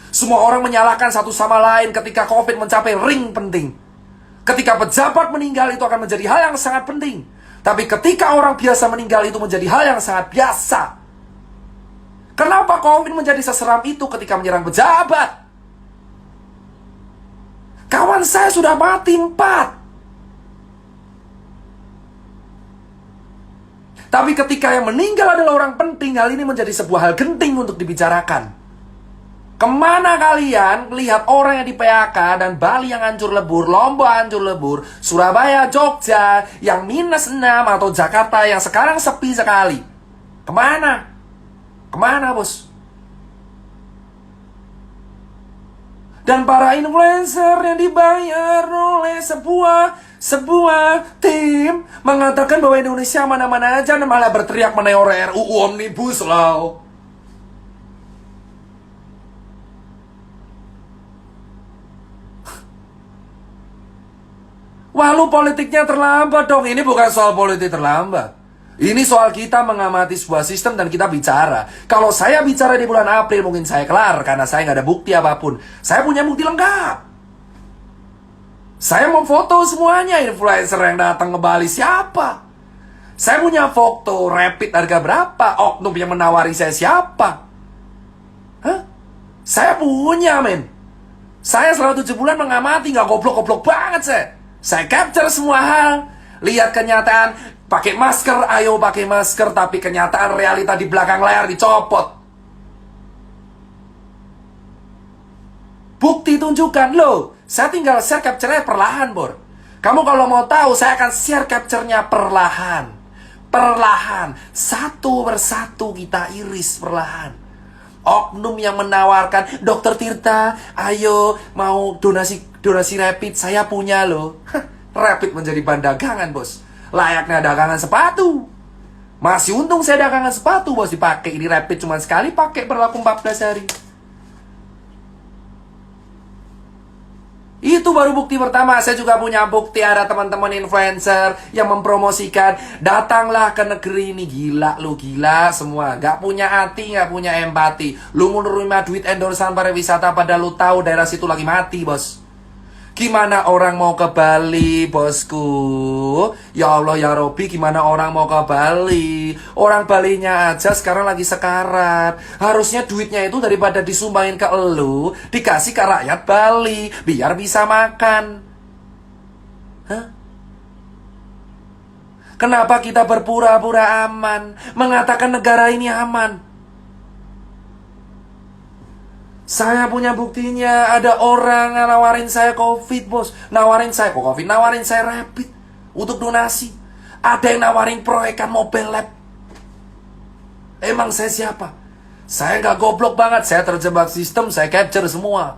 Semua orang menyalahkan satu sama lain ketika COVID mencapai ring penting. Ketika pejabat meninggal itu akan menjadi hal yang sangat penting. Tapi ketika orang biasa meninggal itu menjadi hal yang sangat biasa. Kenapa COVID menjadi seseram itu ketika menyerang pejabat? Kawan saya sudah mati 4. Tapi ketika yang meninggal adalah orang penting, hal ini menjadi sebuah hal genting untuk dibicarakan. Kemana kalian lihat orang yang di PHK dan Bali yang hancur lebur, Lombok hancur lebur, Surabaya, Jogja yang -6 atau Jakarta yang sekarang sepi sekali? Kemana? Kemana, bos? Dan para influencer yang dibayar oleh sebuah tim mengatakan bahwa Indonesia mana-mana aja dan malah berteriak mengenai RUU Omnibus Law. Wah, lu politiknya terlambat dong. Ini bukan soal politik terlambat. Ini soal kita mengamati sebuah sistem dan kita bicara. Kalau saya bicara di bulan April mungkin saya kelar karena saya nggak ada bukti apapun. Saya punya bukti lengkap. Saya mau foto semuanya influencer yang datang ke Bali siapa. Saya punya foto rapid harga berapa, oknum yang menawari saya siapa. Hah? Saya punya men. Saya selama 7 bulan mengamati, nggak goblok-goblok banget saya. Saya capture semua hal. Lihat kenyataan, pakai masker, ayo pakai masker, tapi kenyataan realita di belakang layar dicopot. Bukti tunjukkan, loh. Saya tinggal share capture-nya perlahan, Bor. Kamu kalau mau tahu, saya akan share capture-nya perlahan. Perlahan, satu persatu kita iris perlahan. Oknum yang menawarkan, Dokter Tirta, ayo mau donasi rapid, saya punya loh. Rapid menjadi bahan dagangan, bos. Layaknya dagangan sepatu. Masih untung saya dagangan sepatu, bos. Dipakai ini rapid cuma sekali, pakai berlaku 14 hari. Itu baru bukti pertama. Saya juga punya bukti ada teman-teman influencer yang mempromosikan, datanglah ke negeri ini. Gila lu, gila semua. Gak punya hati, gak punya empati. Lu mau nerima duit endorsan pariwisata padahal lu tahu daerah situ lagi mati, bos. Gimana orang mau ke Bali, bosku? Ya Allah, ya Robi, gimana orang mau ke Bali? Orang Balinya aja sekarang lagi sekarat. Harusnya duitnya itu daripada disumbangin ke elu, dikasih ke rakyat Bali, biar bisa makan. Hah? Kenapa kita berpura-pura aman, mengatakan negara ini aman? Saya punya buktinya. Ada orang nawarin saya COVID, bos. Nawarin saya kok COVID, nawarin saya rapid untuk donasi. Ada yang nawarin proyekan mobile lab. Emang saya siapa? Saya nggak goblok banget. Saya terjebak sistem, saya capture semua.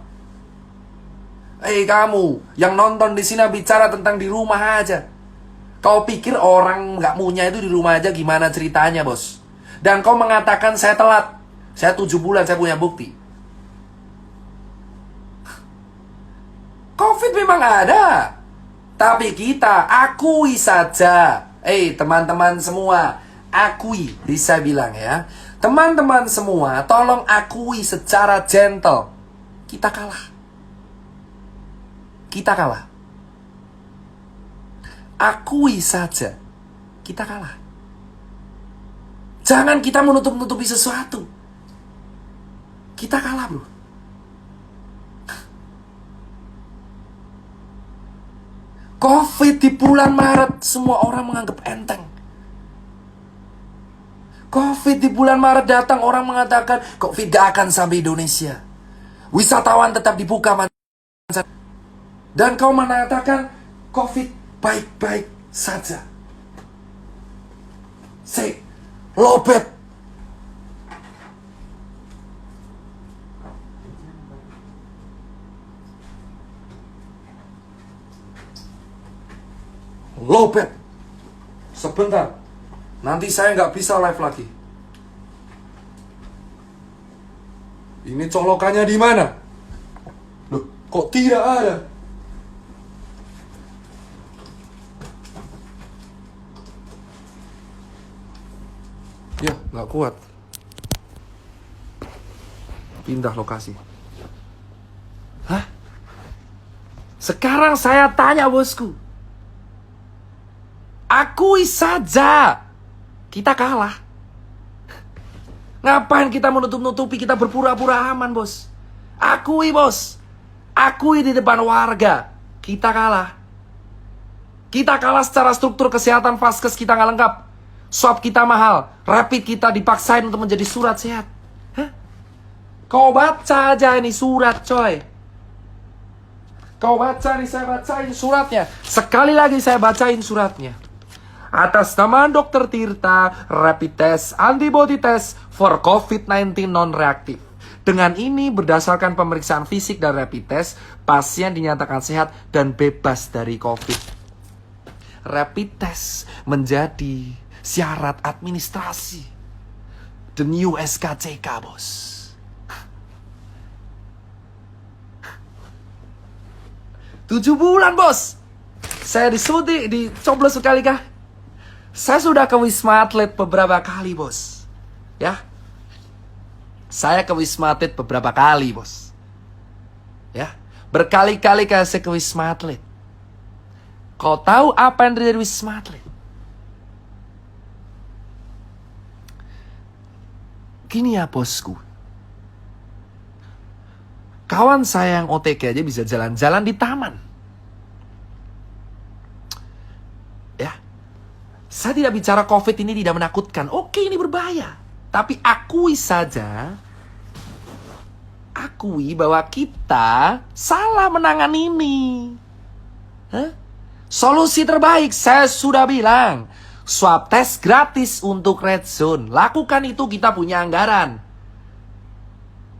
Kamu yang nonton di sini bicara tentang di rumah aja. Kau pikir orang nggak punya itu di rumah aja gimana ceritanya, bos? Dan kau mengatakan saya telat. Saya 7 bulan, saya punya bukti. COVID memang ada, tapi kita akui saja. Teman-teman semua, akui, bisa bilang ya. Teman-teman semua, tolong akui secara gentle. Kita kalah. Kita kalah. Akui saja, kita kalah. Jangan kita menutup-nutupi sesuatu. Kita kalah, bro. COVID di bulan Maret, semua orang menganggap enteng. COVID di bulan Maret datang, orang mengatakan, COVID gak akan sampai Indonesia. Wisatawan tetap dibuka. Dan kau mengatakan, COVID baik-baik saja. Lobet. Lobet. Sebentar. Nanti saya nggak bisa live lagi. Ini colokannya di mana? Loh, kok tidak ada? Ya, nggak kuat. Pindah lokasi. Hah? Sekarang saya tanya, bosku. Akui saja, kita kalah. Ngapain kita menutup-nutupi, kita berpura-pura aman, bos. Akui, bos. Akui di depan warga, kita kalah. Kita kalah secara struktur kesehatan, vaskes kita nggak lengkap. Swab kita mahal, rapid kita dipaksain untuk menjadi surat sehat. Hah? Kau baca aja ini surat, coy. Kau baca nih, saya bacain suratnya. Sekali lagi saya bacain suratnya. Atas nama Dr. Tirta, rapid test antibody test for COVID-19 non-reaktif. Dengan ini, berdasarkan pemeriksaan fisik dan rapid test, pasien dinyatakan sehat dan bebas dari COVID. Rapid test menjadi syarat administrasi the new SKCK, bos. Tujuh bulan, bos. Saya disuntik, dicoblos sekali kah? Saya sudah ke Wisma Atlet beberapa kali, bos. Ya. Saya ke Wisma Atlet beberapa kali, bos. Ya. Berkali-kali saya ke Wisma Atlet. Kau tahu apa yang terjadi di Wisma Atlet? Gini ya, bosku. Kawan saya yang OTG aja bisa jalan-jalan di taman. Ya. Saya tidak bicara COVID ini tidak menakutkan. Oke, ini berbahaya. Tapi akui saja, akui bahwa kita salah menangani ini. Hah? Solusi terbaik, saya sudah bilang, swab test gratis untuk red zone. Lakukan itu, kita punya anggaran.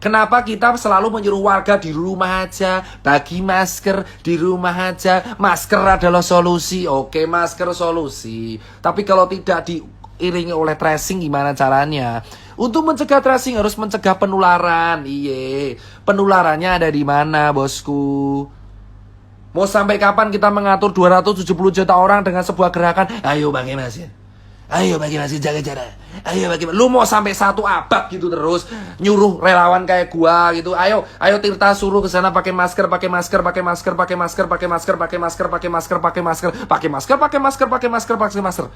Kenapa kita selalu menyuruh warga di rumah aja, bagi masker di rumah aja, masker adalah solusi. Oke, masker solusi. Tapi kalau tidak diiringi oleh tracing gimana caranya? Untuk mencegah tracing harus mencegah penularan. Iye, penularannya ada di mana, bosku? Mau sampai kapan kita mengatur 270 juta orang dengan sebuah gerakan? Ayo bagi masker. Ayo bagi masker, jaga jarak. Ayo bagi masker. Lu mau sampai 1 abad gitu terus nyuruh relawan kayak gua gitu. Ayo Tirta suruh ke sana pakai masker, pakai masker, pakai masker, pakai masker, pakai masker, pakai masker, pakai masker, pakai masker, pakai masker, pakai masker, pakai masker, pakai masker.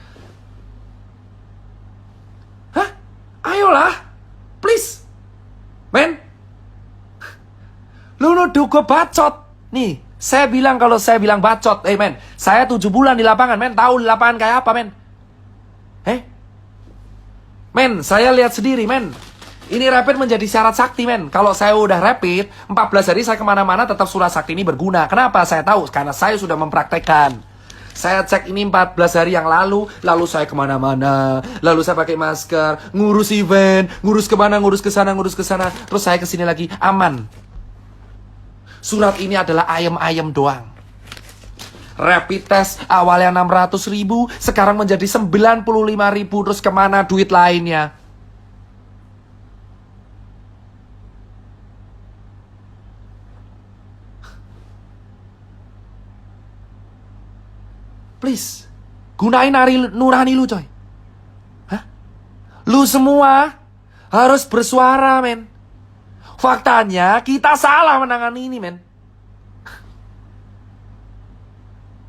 Hah? Ayolah. Please. Men. Lu nuduh gua bacot. Nih, saya bilang kalau saya bilang bacot, men, saya 7 bulan di lapangan, men, tahu di lapangan kayak apa, men. Men, saya lihat sendiri, men. Ini rapid menjadi syarat sakti, men. Kalau saya udah rapid, 14 hari saya kemana-mana tetap surat sakti ini berguna. Kenapa? Saya tahu, karena saya sudah mempraktekkan. Saya cek ini 14 hari yang lalu saya kemana-mana, lalu saya pakai masker, ngurus event, ngurus kemana, ngurus ke sana, terus saya kesini lagi, aman. Surat ini adalah ayam-ayam doang. Rapid test awalnya 600.000, sekarang menjadi 95.000, terus kemana duit lainnya? Please, gunain nurani lu, coy. Hah? Lu semua harus bersuara, men. Faktanya kita salah menangani ini, men.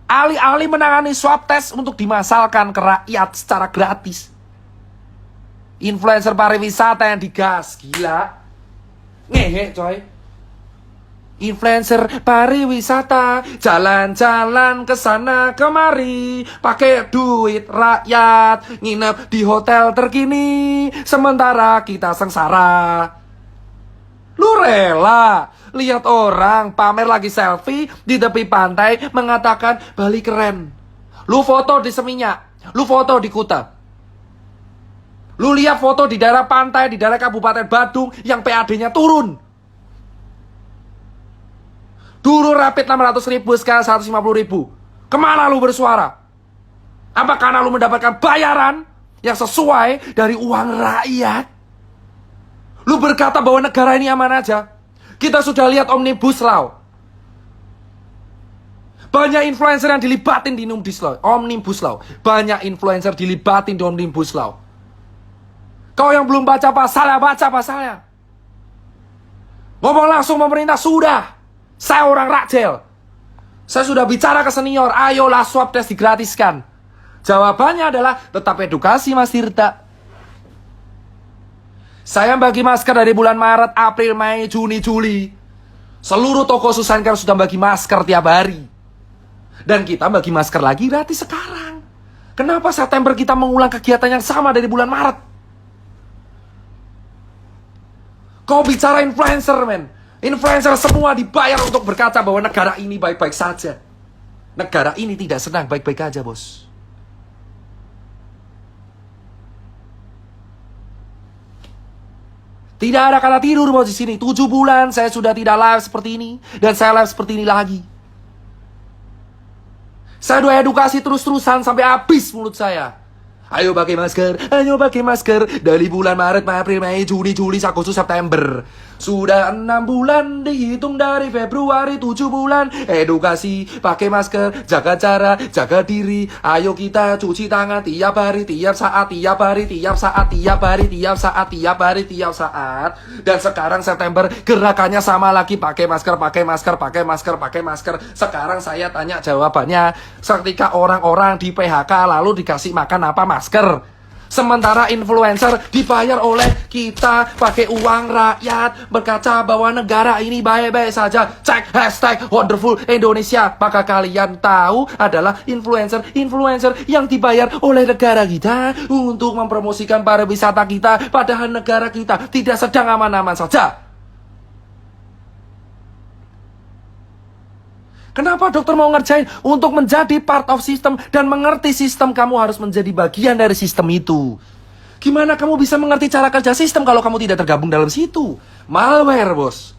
Alih-alih menangani swab test untuk dimasalkan ke rakyat secara gratis. Influencer pariwisata yang digas, gila. Ngehe, coy. Influencer pariwisata jalan-jalan ke sana kemari, pakai duit rakyat, nginep di hotel terkini, sementara kita sengsara. Lu rela lihat orang pamer lagi selfie di tepi pantai mengatakan Bali keren. Lu foto di Seminyak, lu foto di Kuta. Lu lihat foto di daerah pantai, di daerah Kabupaten Badung yang PAD-nya turun. Dulu rapid 600.000, sekarang 150.000. Kemana lu bersuara? Apa karena lu mendapatkan bayaran yang sesuai dari uang rakyat? Lu berkata bahwa negara ini aman aja. Kita sudah lihat Omnibus Law. Banyak influencer yang dilibatin di Omnibus Law. Banyak influencer dilibatin di Omnibus Law. Kau yang belum baca pasalnya, baca pasalnya. Ngomong langsung pemerintah, sudah. Saya orang Rakjel. Saya sudah bicara ke senior, ayolah swab test digratiskan. Jawabannya adalah tetap edukasi, Mas Tirta. Saya bagi masker dari bulan Maret, April, Mei, Juni, Juli. Seluruh toko Susankar sudah bagi masker tiap hari. Dan kita bagi masker lagi gratis sekarang. Kenapa September kita mengulang kegiatan yang sama dari bulan Maret? Kau bicara influencer, men. Influencer semua dibayar untuk berkata bahwa negara ini baik-baik saja. Negara ini tidak sedang baik-baik aja, bos. Tidak ada kata tidur, bos, di sini. 7 bulan saya sudah tidak live seperti ini. Dan saya live seperti ini lagi. Saya udah edukasi terus-terusan sampai habis mulut saya. Ayo pakai masker, ayo pakai masker. Dari bulan Maret, April, Mei, Juni, Juli, Agustus, September. Sudah 6 bulan dihitung dari Februari, 7 bulan. Edukasi, pakai masker, jaga jarak, jaga diri. Ayo kita cuci tangan tiap hari, tiap saat, tiap hari, tiap saat, tiap hari, tiap saat, tiap hari, tiap saat. Dan sekarang September gerakannya sama lagi, pakai masker, pakai masker, pakai masker, pakai masker. Sekarang saya tanya jawabannya. Ketika orang-orang di PHK lalu dikasih makan apa? Masker. Sementara influencer dibayar oleh kita pakai uang rakyat, berkaca bahwa negara ini baik-baik saja. Cek hashtag wonderful Indonesia. Maka kalian tahu adalah influencer yang dibayar oleh negara kita untuk mempromosikan pariwisata kita, padahal negara kita tidak sedang aman-aman saja. Kenapa dokter mau ngerjain? Untuk menjadi part of system dan mengerti sistem, kamu harus menjadi bagian dari sistem itu. Gimana kamu bisa mengerti cara kerja sistem kalau kamu tidak tergabung dalam situ? Malware, bos.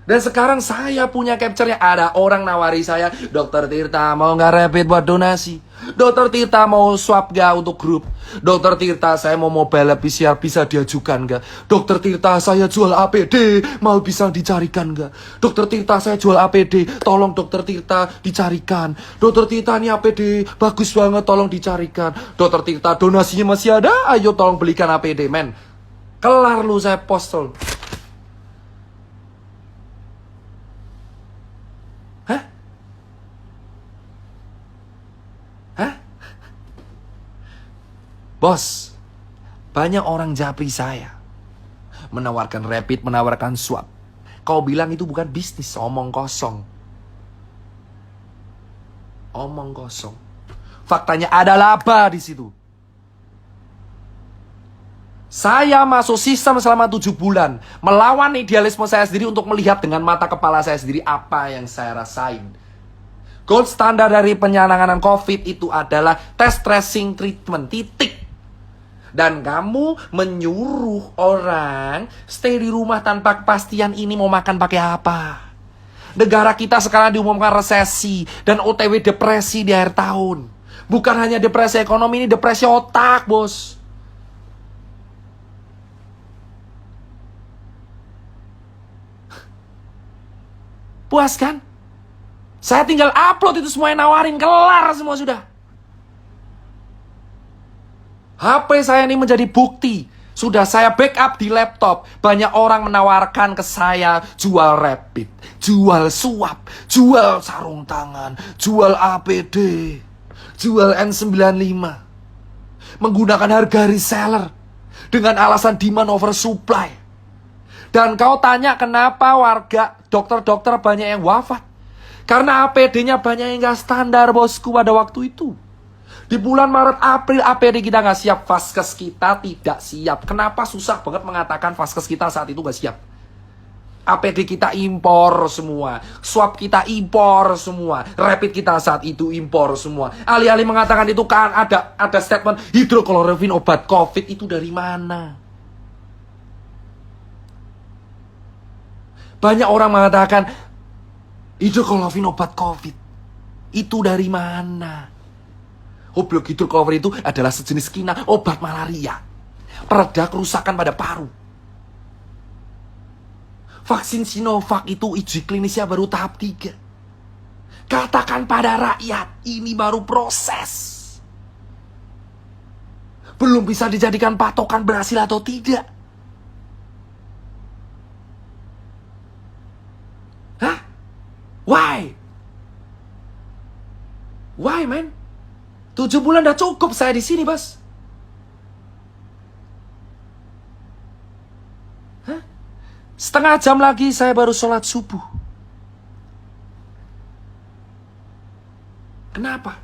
Dan sekarang saya punya capture-nya. Ada orang nawari saya, Dokter Tirta mau nggak rapid buat donasi? Dokter Tirta mau swab nggak untuk grup? Dokter Tirta saya mau mobile PCR bisa diajukan nggak? Dokter Tirta saya jual APD, mau bisa dicarikan nggak? Dokter Tirta saya jual APD, tolong Dokter Tirta dicarikan. Dokter Tirta ini APD bagus banget, tolong dicarikan. Dokter Tirta donasinya masih ada, ayo tolong belikan APD, men. Kelar lu saya post tol. Bos, banyak orang japri saya. Menawarkan rapid, menawarkan swab. Kau bilang itu bukan bisnis, omong kosong. Omong kosong. Faktanya ada laba di situ. Saya masuk sistem selama 7 bulan. Melawan idealisme saya sendiri untuk melihat dengan mata kepala saya sendiri apa yang saya rasain. Gold standar dari penanganan COVID itu adalah test, tracing, treatment, titik. Dan kamu menyuruh orang stay di rumah tanpa kepastian ini mau makan pakai apa. Negara kita sekarang diumumkan resesi dan OTW depresi di akhir tahun. Bukan hanya depresi ekonomi, ini depresi otak, bos. Puas kan? Saya tinggal upload itu semua yang nawarin, kelar semua sudah. HP saya ini menjadi bukti. Sudah saya backup di laptop. Banyak orang menawarkan ke saya jual rapid, jual swab, jual sarung tangan, jual APD, jual N95. Menggunakan harga reseller dengan alasan demand over supply. Dan kau tanya kenapa warga dokter-dokter banyak yang wafat? Karena APD-nya banyak yang gak standar, bosku, pada waktu itu. Di bulan Maret, April, APD kita nggak siap. Vaskes kita tidak siap. Kenapa susah banget mengatakan vaskes kita saat itu nggak siap? APD kita impor semua. Swab kita impor semua. Rapid kita saat itu impor semua. Alih-alih mengatakan itu kan ada statement hidrokloroquine obat COVID. Itu dari mana? Banyak orang mengatakan hidrokloroquine obat COVID. Itu dari mana? Goblok, hidrokloroquine itu adalah sejenis kina obat malaria, pereda kerusakan pada paru. Vaksin Sinovac itu uji klinisnya baru tahap 3. Katakan pada rakyat, ini baru proses. Belum bisa dijadikan patokan berhasil atau tidak. Hah? Why? Why, man? 7 bulan udah cukup saya di sini, bos. Hah? Setengah jam lagi saya baru sholat subuh. Kenapa?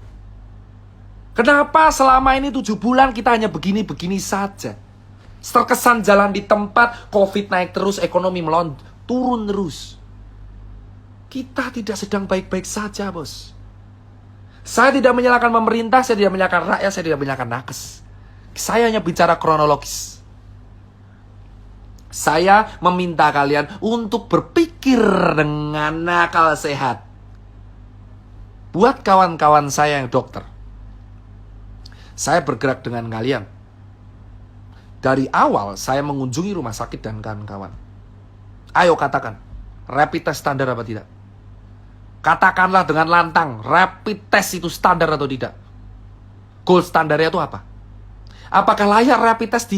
Kenapa selama ini 7 bulan kita hanya begini-begini saja? Terkesan jalan di tempat, COVID naik terus, ekonomi turun terus. Kita tidak sedang baik-baik saja, bos. Saya tidak menyalahkan pemerintah, saya tidak menyalahkan rakyat, saya tidak menyalahkan nakes. Saya hanya bicara kronologis. Saya meminta kalian untuk berpikir dengan akal sehat. Buat kawan-kawan saya yang dokter, saya bergerak dengan kalian. Dari awal saya mengunjungi rumah sakit dan kawan-kawan. Ayo katakan, rapid test standar apa tidak? Katakanlah dengan lantang, rapid test itu standar atau tidak? Gold standarnya itu apa? Apakah layak rapid test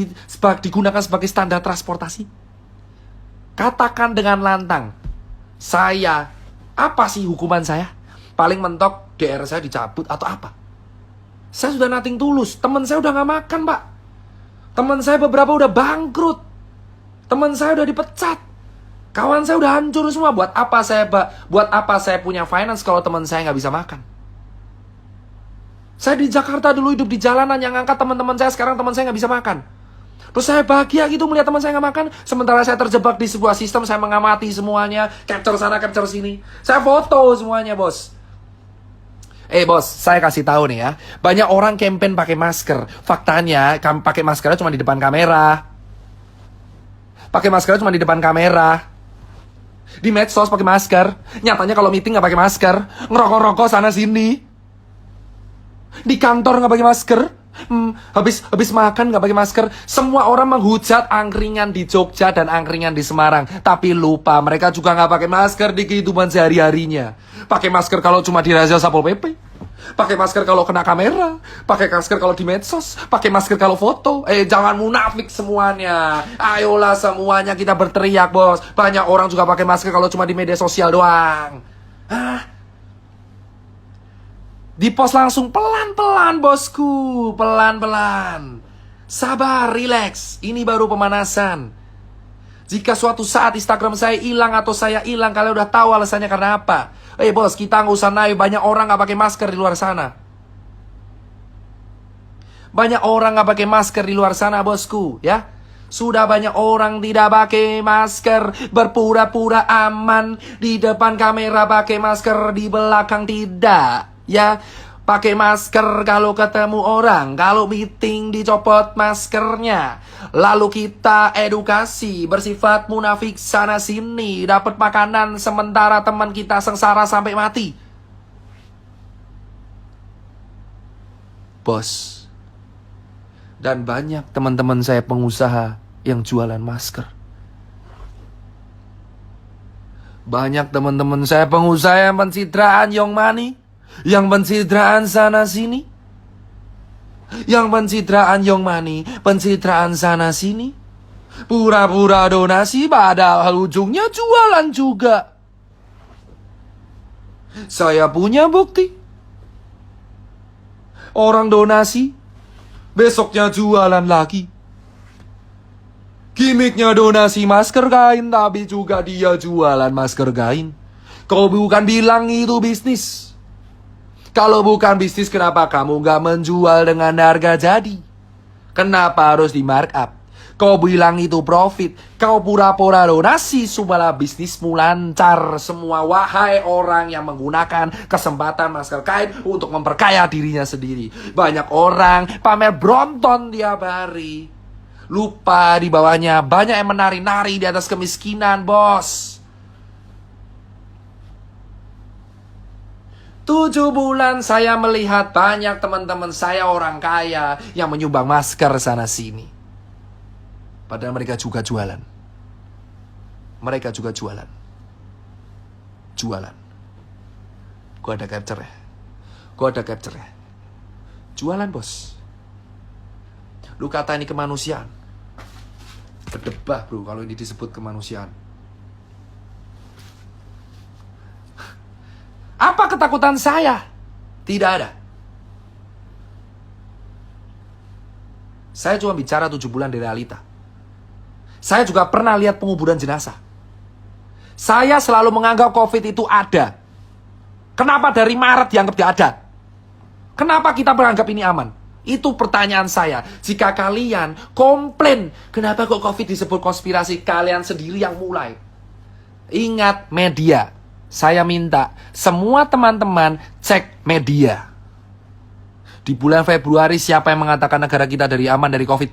digunakan sebagai standar transportasi? Katakan dengan lantang, apa sih hukuman saya? Paling mentok DR saya dicabut atau apa? Saya sudah nothing tulus, teman saya udah gak makan, Pak. Teman saya beberapa udah bangkrut. Teman saya udah dipecat. Kawan saya udah hancur semua. Buat apa saya punya finance kalau teman saya nggak bisa makan? Saya di Jakarta dulu hidup di jalanan, yang ngangkat teman-teman saya, sekarang teman saya nggak bisa makan. Terus saya bahagia gitu melihat teman saya nggak makan, sementara saya terjebak di sebuah sistem, saya mengamati semuanya, capture sana, capture sini. Saya foto semuanya, bos. Bos, saya kasih tahu nih ya. Banyak orang campaign pakai masker. Faktanya, pakai maskernya cuma di depan kamera. Pakai maskernya cuma di depan kamera. Di medsos pakai masker. Nyatanya kalau meeting nggak pakai masker. Ngerokok-rokok sana sini. Di kantor nggak pakai masker. Habis makan nggak pakai masker. Semua orang menghujat angkringan di Jogja dan angkringan di Semarang. Tapi lupa mereka juga nggak pakai masker di kehidupan sehari-harinya. Pakai masker kalau cuma di razia Satpol PP. Pakai masker kalau kena kamera. Pakai masker kalau di medsos. Pakai masker kalau foto. Jangan munafik semuanya. Ayolah semuanya kita berteriak, bos. Banyak orang juga pakai masker kalau cuma di media sosial doang. Di post langsung pelan-pelan, bosku. Pelan-pelan. Sabar, relax. Ini baru pemanasan. Jika suatu saat Instagram saya hilang atau saya hilang, kalian udah tahu alasannya karena apa. Bos, kita nggak usah naik. Banyak orang nggak pakai masker di luar sana. Banyak orang nggak pakai masker di luar sana, bosku. Ya, sudah banyak orang tidak pakai masker, berpura-pura aman di depan kamera pakai masker, di belakang tidak. Ya, pakai masker kalau ketemu orang, kalau meeting dicopot maskernya. Lalu kita edukasi bersifat munafik sana sini, dapat makanan sementara teman kita sengsara sampai mati. Bos. Dan banyak teman-teman saya pengusaha yang jualan masker. Banyak teman-teman saya pengusaha yang pencitraan Young Money, yang pencitraan sana sini, yang pencitraan Young Money, pencitraan sana sini, pura-pura donasi padahal ujungnya jualan juga. Saya punya bukti. Orang donasi, besoknya jualan lagi. Gimiknya donasi masker kain, tapi juga dia jualan masker kain. Kau bukan bilang itu bisnis. Kalau bukan bisnis, kenapa kamu gak menjual dengan harga jadi? Kenapa harus di markup? Kau bilang itu profit. Kau pura-pura donasi supaya bisnismu lancar semua. Wahai orang yang menggunakan kesempatan masker kain untuk memperkaya dirinya sendiri. Banyak orang pamer Brompton tiap hari. Lupa di bawahnya banyak yang menari-nari di atas kemiskinan, bos. 7 bulan saya melihat banyak teman-teman saya orang kaya yang menyumbang masker sana sini. Padahal mereka juga jualan. Mereka juga jualan. Jualan. Gua ada capture ya. Gua ada capture ya. Jualan, bos. Lu kata ini kemanusiaan. Berdebah, bro, kalau ini disebut kemanusiaan. Apa ketakutan saya? Tidak ada. Saya cuma bicara 7 bulan di realita. Saya juga pernah lihat penguburan jenazah. Saya selalu menganggap COVID itu ada. Kenapa dari Maret dianggap tidak ada? Kenapa kita beranggap ini aman? Itu pertanyaan saya. Jika kalian komplain, kenapa kok COVID disebut konspirasi? Kalian sendiri yang mulai. Ingat media. Saya minta semua teman-teman cek media. Di bulan Februari siapa yang mengatakan negara kita aman dari COVID?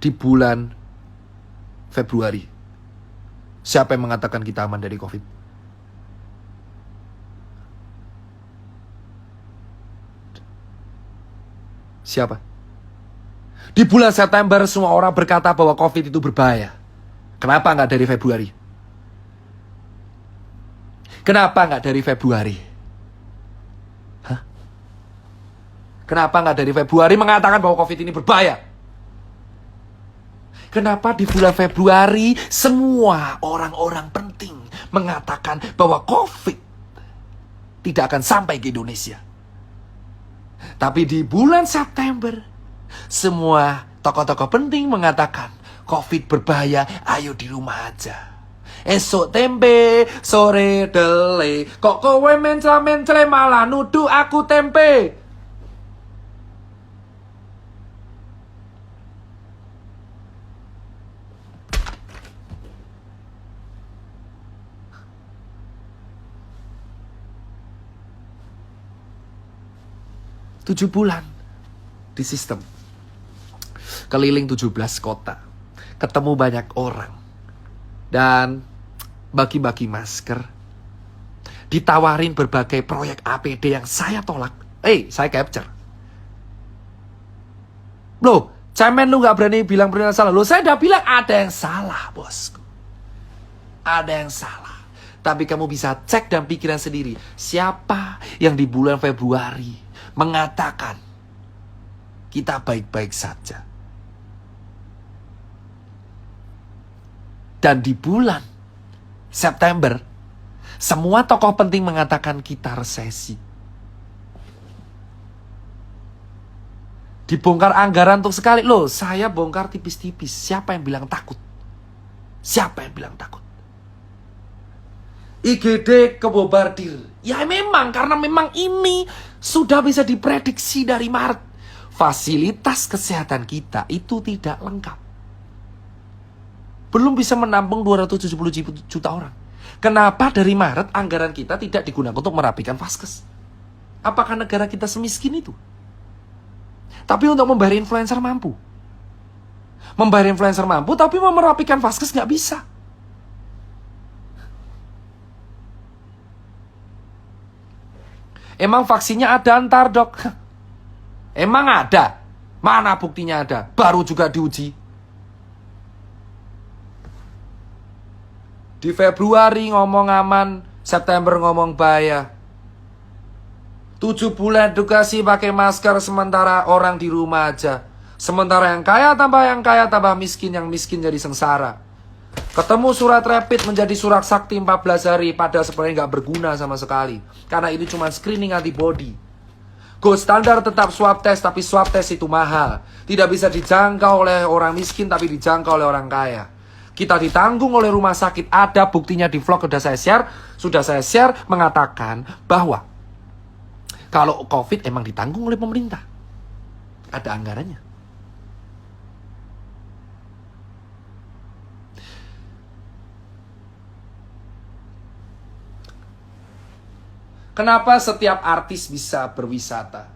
Di bulan Februari siapa yang mengatakan kita aman dari COVID? Siapa? Di bulan September semua orang berkata bahwa COVID itu berbahaya. Kenapa nggak dari Februari? Kenapa nggak dari Februari? Hah? Kenapa nggak dari Februari mengatakan bahwa COVID ini berbahaya? Kenapa di bulan Februari semua orang-orang penting mengatakan bahwa COVID tidak akan sampai ke Indonesia? Tapi di bulan September semua tokoh-tokoh penting mengatakan COVID berbahaya, ayo di rumah aja. Esok tempe, sore dele, kok kowe mencela-mencela malah nuduh aku tempe. Tujuh bulan di sistem. Keliling 17 kota. Ketemu banyak orang. Dan bagi-bagi masker. Ditawarin berbagai proyek APD yang saya tolak. Saya capture. Loh, cemen lu gak berani bilang benar salah. Loh, saya udah bilang ada yang salah, bosku. Ada yang salah. Tapi kamu bisa cek dan pikiran sendiri. Siapa yang di bulan Februari mengatakan kita baik-baik saja. Dan di bulan September, semua tokoh penting mengatakan kita resesi. Dibongkar anggaran untuk sekali. Loh, saya bongkar tipis-tipis. Siapa yang bilang takut? Siapa yang bilang takut? IGD kebobardir. Ya memang, karena memang ini sudah bisa diprediksi dari Maret. Fasilitas kesehatan kita itu tidak lengkap. Belum bisa menampung 270 juta orang. Kenapa dari Maret anggaran kita tidak digunakan untuk merapikan vaskes? Apakah negara kita semiskin itu? Tapi untuk membayar influencer mampu. Membayar influencer mampu, tapi mau merapikan vaskes nggak bisa. Emang vaksinnya ada antar dok? Emang ada? Mana buktinya ada? Baru juga diuji. Di Februari ngomong aman, September ngomong bahaya. 7 bulan edukasi pakai masker, sementara orang di rumah aja. Sementara yang kaya tambah miskin, yang miskin jadi sengsara. Ketemu surat rapid menjadi surat sakti 14 hari, padahal sebenarnya nggak berguna sama sekali. Karena ini cuma screening antibody. Gold standar tetap swab test, tapi swab test itu mahal. Tidak bisa dijangkau oleh orang miskin, tapi dijangkau oleh orang kaya. Kita ditanggung oleh rumah sakit, ada buktinya di vlog sudah saya share mengatakan bahwa kalau COVID emang ditanggung oleh pemerintah. Ada anggarannya. Kenapa setiap artis bisa berwisata?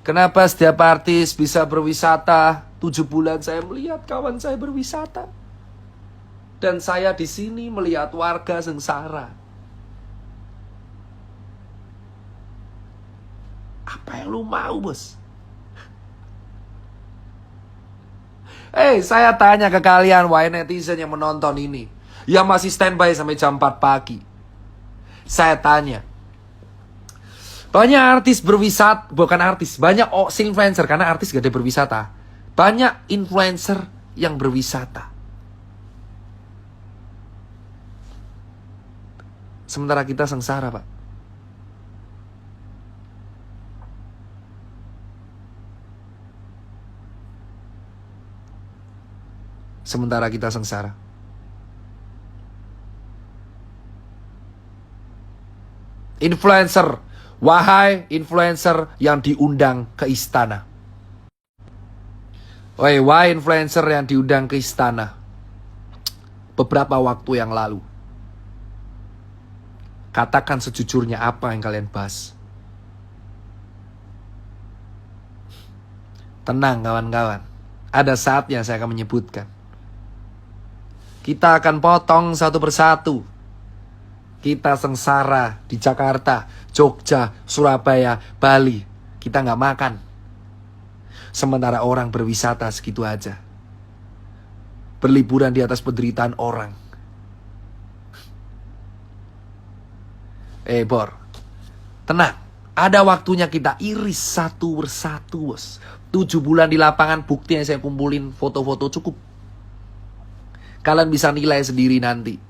Kenapa setiap artis bisa berwisata? 7 bulan saya melihat kawan saya berwisata. Dan saya di sini melihat warga sengsara. Apa yang lu mau, bos? Saya tanya ke kalian, wahai netizen yang menonton ini, yang masih standby sampai jam 4 pagi. Saya tanya, banyak artis berwisata, bukan artis, banyak influencer, karena artis gak ada berwisata. Banyak influencer yang berwisata. Sementara kita sengsara, Pak. Sementara kita sengsara. Influencer, wahai influencer yang diundang ke istana. Wahai influencer yang diundang ke istana. Beberapa waktu yang lalu. Katakan sejujurnya apa yang kalian bahas. Tenang kawan-kawan. Ada saatnya saya akan menyebutkan. Kita akan potong satu persatu. Kita sengsara di Jakarta, Jogja, Surabaya, Bali. Kita nggak makan. Sementara orang berwisata segitu aja. Berliburan di atas penderitaan orang. Bor, tenang. Ada waktunya kita iris satu persatu, bos. 7 bulan di lapangan, bukti yang saya kumpulin, foto-foto cukup. Kalian bisa nilai sendiri nanti.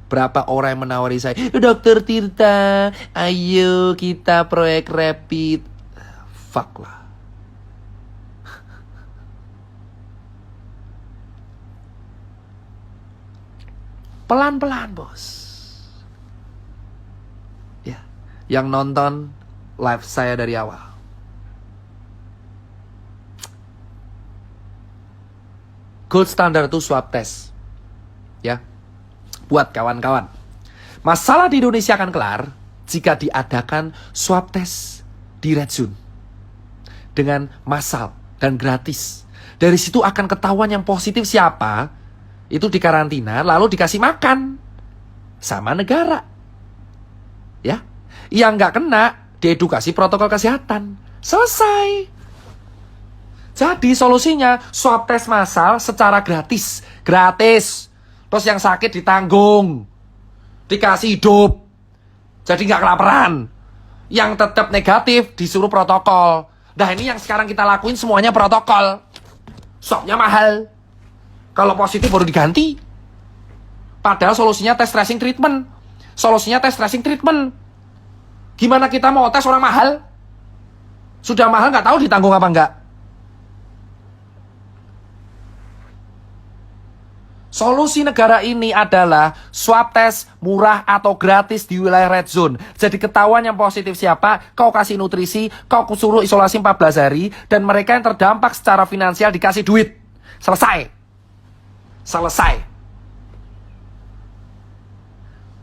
Berapa orang yang menawari saya, Dokter Tirta, ayo kita proyek rapid. Fuck lah. Pelan-pelan, bos. Ya, yang nonton live saya dari awal. Gold standard itu swab test. Ya. Buat kawan-kawan. Masalah di Indonesia akan kelar jika diadakan swab test di red zone. Dengan massal dan gratis. Dari situ akan ketahuan yang positif siapa. Itu dikarantina, lalu dikasih makan sama negara. Ya, yang nggak kena diedukasi protokol kesehatan. Selesai. Jadi solusinya swab test massal secara gratis. Gratis. Terus yang sakit ditanggung. Dikasih hidup. Jadi nggak kelaparan. Yang tetap negatif disuruh protokol. Nah ini yang sekarang kita lakuin semuanya protokol. Swabnya mahal. Kalau positif baru diganti. Padahal solusinya tes tracing treatment. Solusinya tes tracing treatment. Gimana kita mau tes orang mahal? Sudah mahal nggak tahu ditanggung apa enggak. Solusi negara ini adalah swab test murah atau gratis di wilayah red zone. Jadi ketahuan yang positif siapa, kau kasih nutrisi, kau suruh isolasi 14 hari, dan mereka yang terdampak secara finansial dikasih duit. Selesai. Selesai.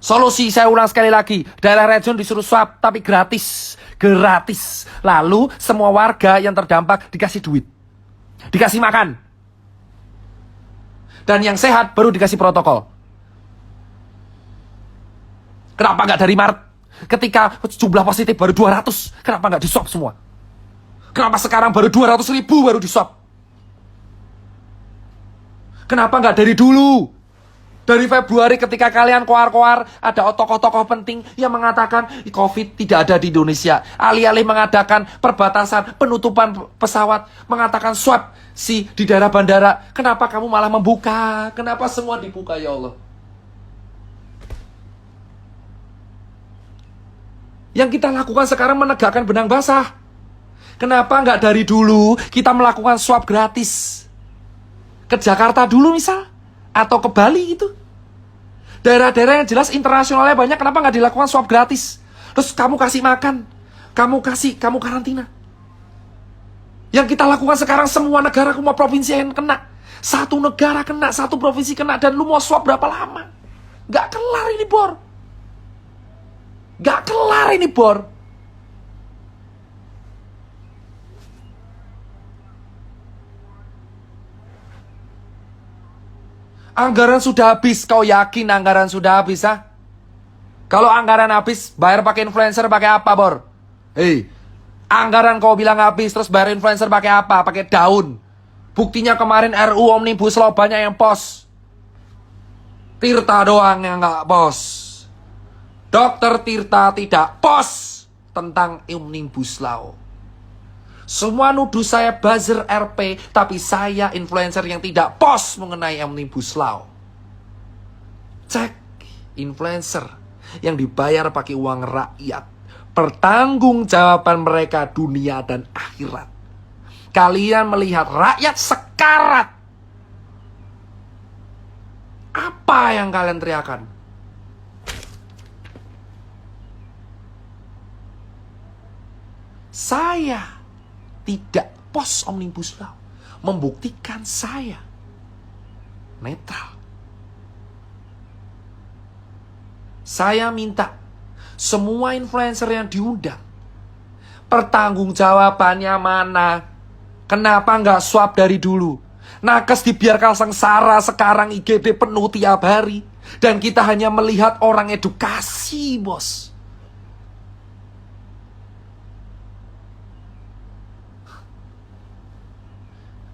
Solusi, saya ulang sekali lagi, daerah red zone disuruh swab, tapi gratis. Gratis. Lalu semua warga yang terdampak dikasih duit. Dikasih makan. Dan yang sehat baru dikasih protokol. Kenapa nggak dari Maret? Ketika jumlah positif baru 200, kenapa nggak di-swab semua? Kenapa sekarang baru 200.000 baru di-swab? Kenapa nggak dari dulu? Dari Februari ketika kalian koar-koar, ada tokoh-tokoh penting yang mengatakan COVID tidak ada di Indonesia. Alih-alih mengadakan perbatasan, penutupan pesawat, mengatakan swab di daerah bandara. Kenapa kamu malah membuka? Kenapa semua dibuka, ya Allah? Yang kita lakukan sekarang menegakkan benang basah. Kenapa nggak dari dulu kita melakukan swab gratis? Ke Jakarta dulu misal, atau ke Bali itu. Daerah-daerah yang jelas internasionalnya banyak, kenapa nggak dilakukan swab gratis? Terus kamu kasih makan, kamu karantina. Yang kita lakukan sekarang semua negara, semua provinsi yang kena. Satu negara kena, satu provinsi kena, dan lu mau swab berapa lama? Nggak kelar ini, Bor. Nggak kelar ini, Bor. Anggaran sudah habis, kau yakin anggaran sudah habis, ah? Kalau anggaran habis, bayar pakai influencer pakai apa, Bor? Hei, anggaran kau bilang habis, terus bayar influencer pakai apa? Pakai daun. Buktinya kemarin RU Omnibus Law banyak yang pos. Tirta doang yang nggak pos. Dokter Tirta tidak pos tentang Omnibus Law. Semua nuduh saya buzzer RP, tapi saya influencer yang tidak post mengenai Omnibus Law. Cek, influencer yang dibayar pakai uang rakyat. Pertanggungjawaban mereka dunia dan akhirat. Kalian melihat rakyat sekarat. Apa yang kalian teriakan? Saya tidak post Omnibus Law, membuktikan saya netral. Saya minta semua influencer yang diundang, pertanggungjawabannya mana? Kenapa nggak swab dari dulu? Nakes dibiarkan sengsara, sekarang IGD penuh tiap hari. Dan kita hanya melihat orang edukasi, bos.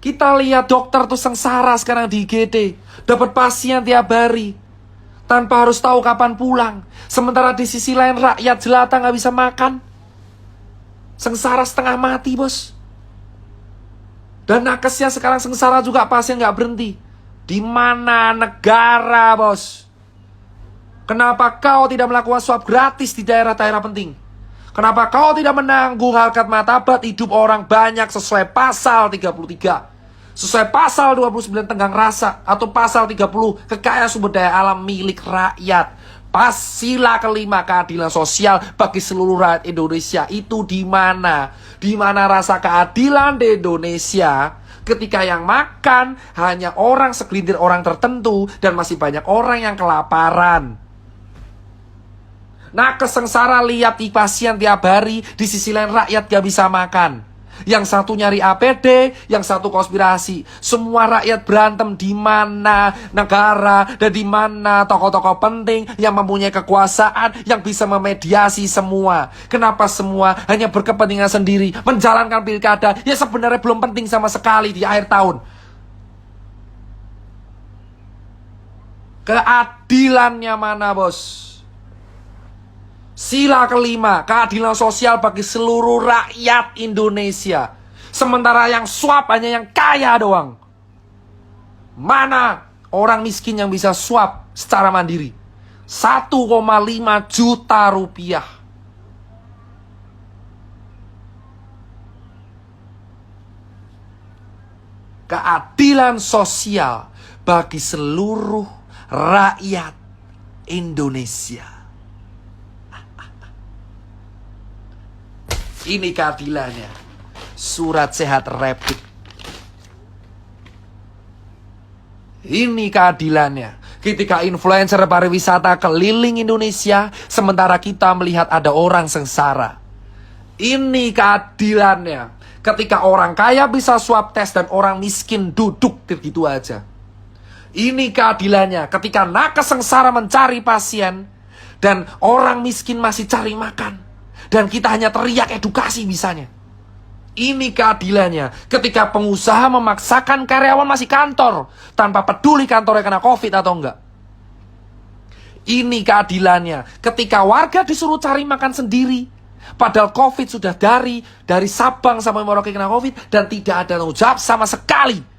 Kita lihat dokter tuh sengsara sekarang di IGD. Dapat pasien tiap hari. Tanpa harus tahu kapan pulang. Sementara di sisi lain rakyat jelata nggak bisa makan. Sengsara setengah mati, bos. Dan nakesnya sekarang sengsara juga, pasien nggak berhenti. Di mana negara, bos? Kenapa kau tidak melakukan swab gratis di daerah-daerah penting? Kenapa kau tidak menanggung harkat martabat hidup orang banyak sesuai pasal 33? Sesuai pasal 29 tenggang rasa atau pasal 30 kekayaan sumber daya alam milik rakyat. Sila kelima keadilan sosial bagi seluruh rakyat Indonesia itu di mana? Di mana rasa keadilan di Indonesia ketika yang makan hanya orang segelintir orang tertentu dan masih banyak orang yang kelaparan. Nah, kesengsara lihat pasien tiap hari, di sisi lain rakyat gak bisa makan. Yang satu nyari APD, yang satu konspirasi. Semua rakyat berantem di mana negara dan di mana tokoh-tokoh penting yang mempunyai kekuasaan yang bisa memediasi semua. Kenapa semua hanya berkepentingan sendiri, menjalankan pilkada yang sebenarnya belum penting sama sekali di akhir tahun. Keadilannya mana, bos? Sila kelima, keadilan sosial bagi seluruh rakyat Indonesia. Sementara yang swab hanya yang kaya doang. Mana orang miskin yang bisa swab secara mandiri? 1,5 juta rupiah. Keadilan sosial bagi seluruh rakyat Indonesia. Ini keadilannya. Surat sehat rapid. Ini keadilannya. Ketika influencer pariwisata keliling Indonesia, sementara kita melihat ada orang sengsara. Ini keadilannya. Ketika orang kaya bisa swab tes dan orang miskin duduk begitu aja. Ini keadilannya. Ketika nakes sengsara mencari pasien dan orang miskin masih cari makan. Dan kita hanya teriak edukasi bisanya. Ini keadilannya. Ketika pengusaha memaksakan karyawan masih kantor tanpa peduli kantornya kena COVID atau enggak. Ini keadilannya. Ketika warga disuruh cari makan sendiri, padahal COVID sudah dari Sabang sampai Merauke kena COVID dan tidak ada tanggung jawab sama sekali.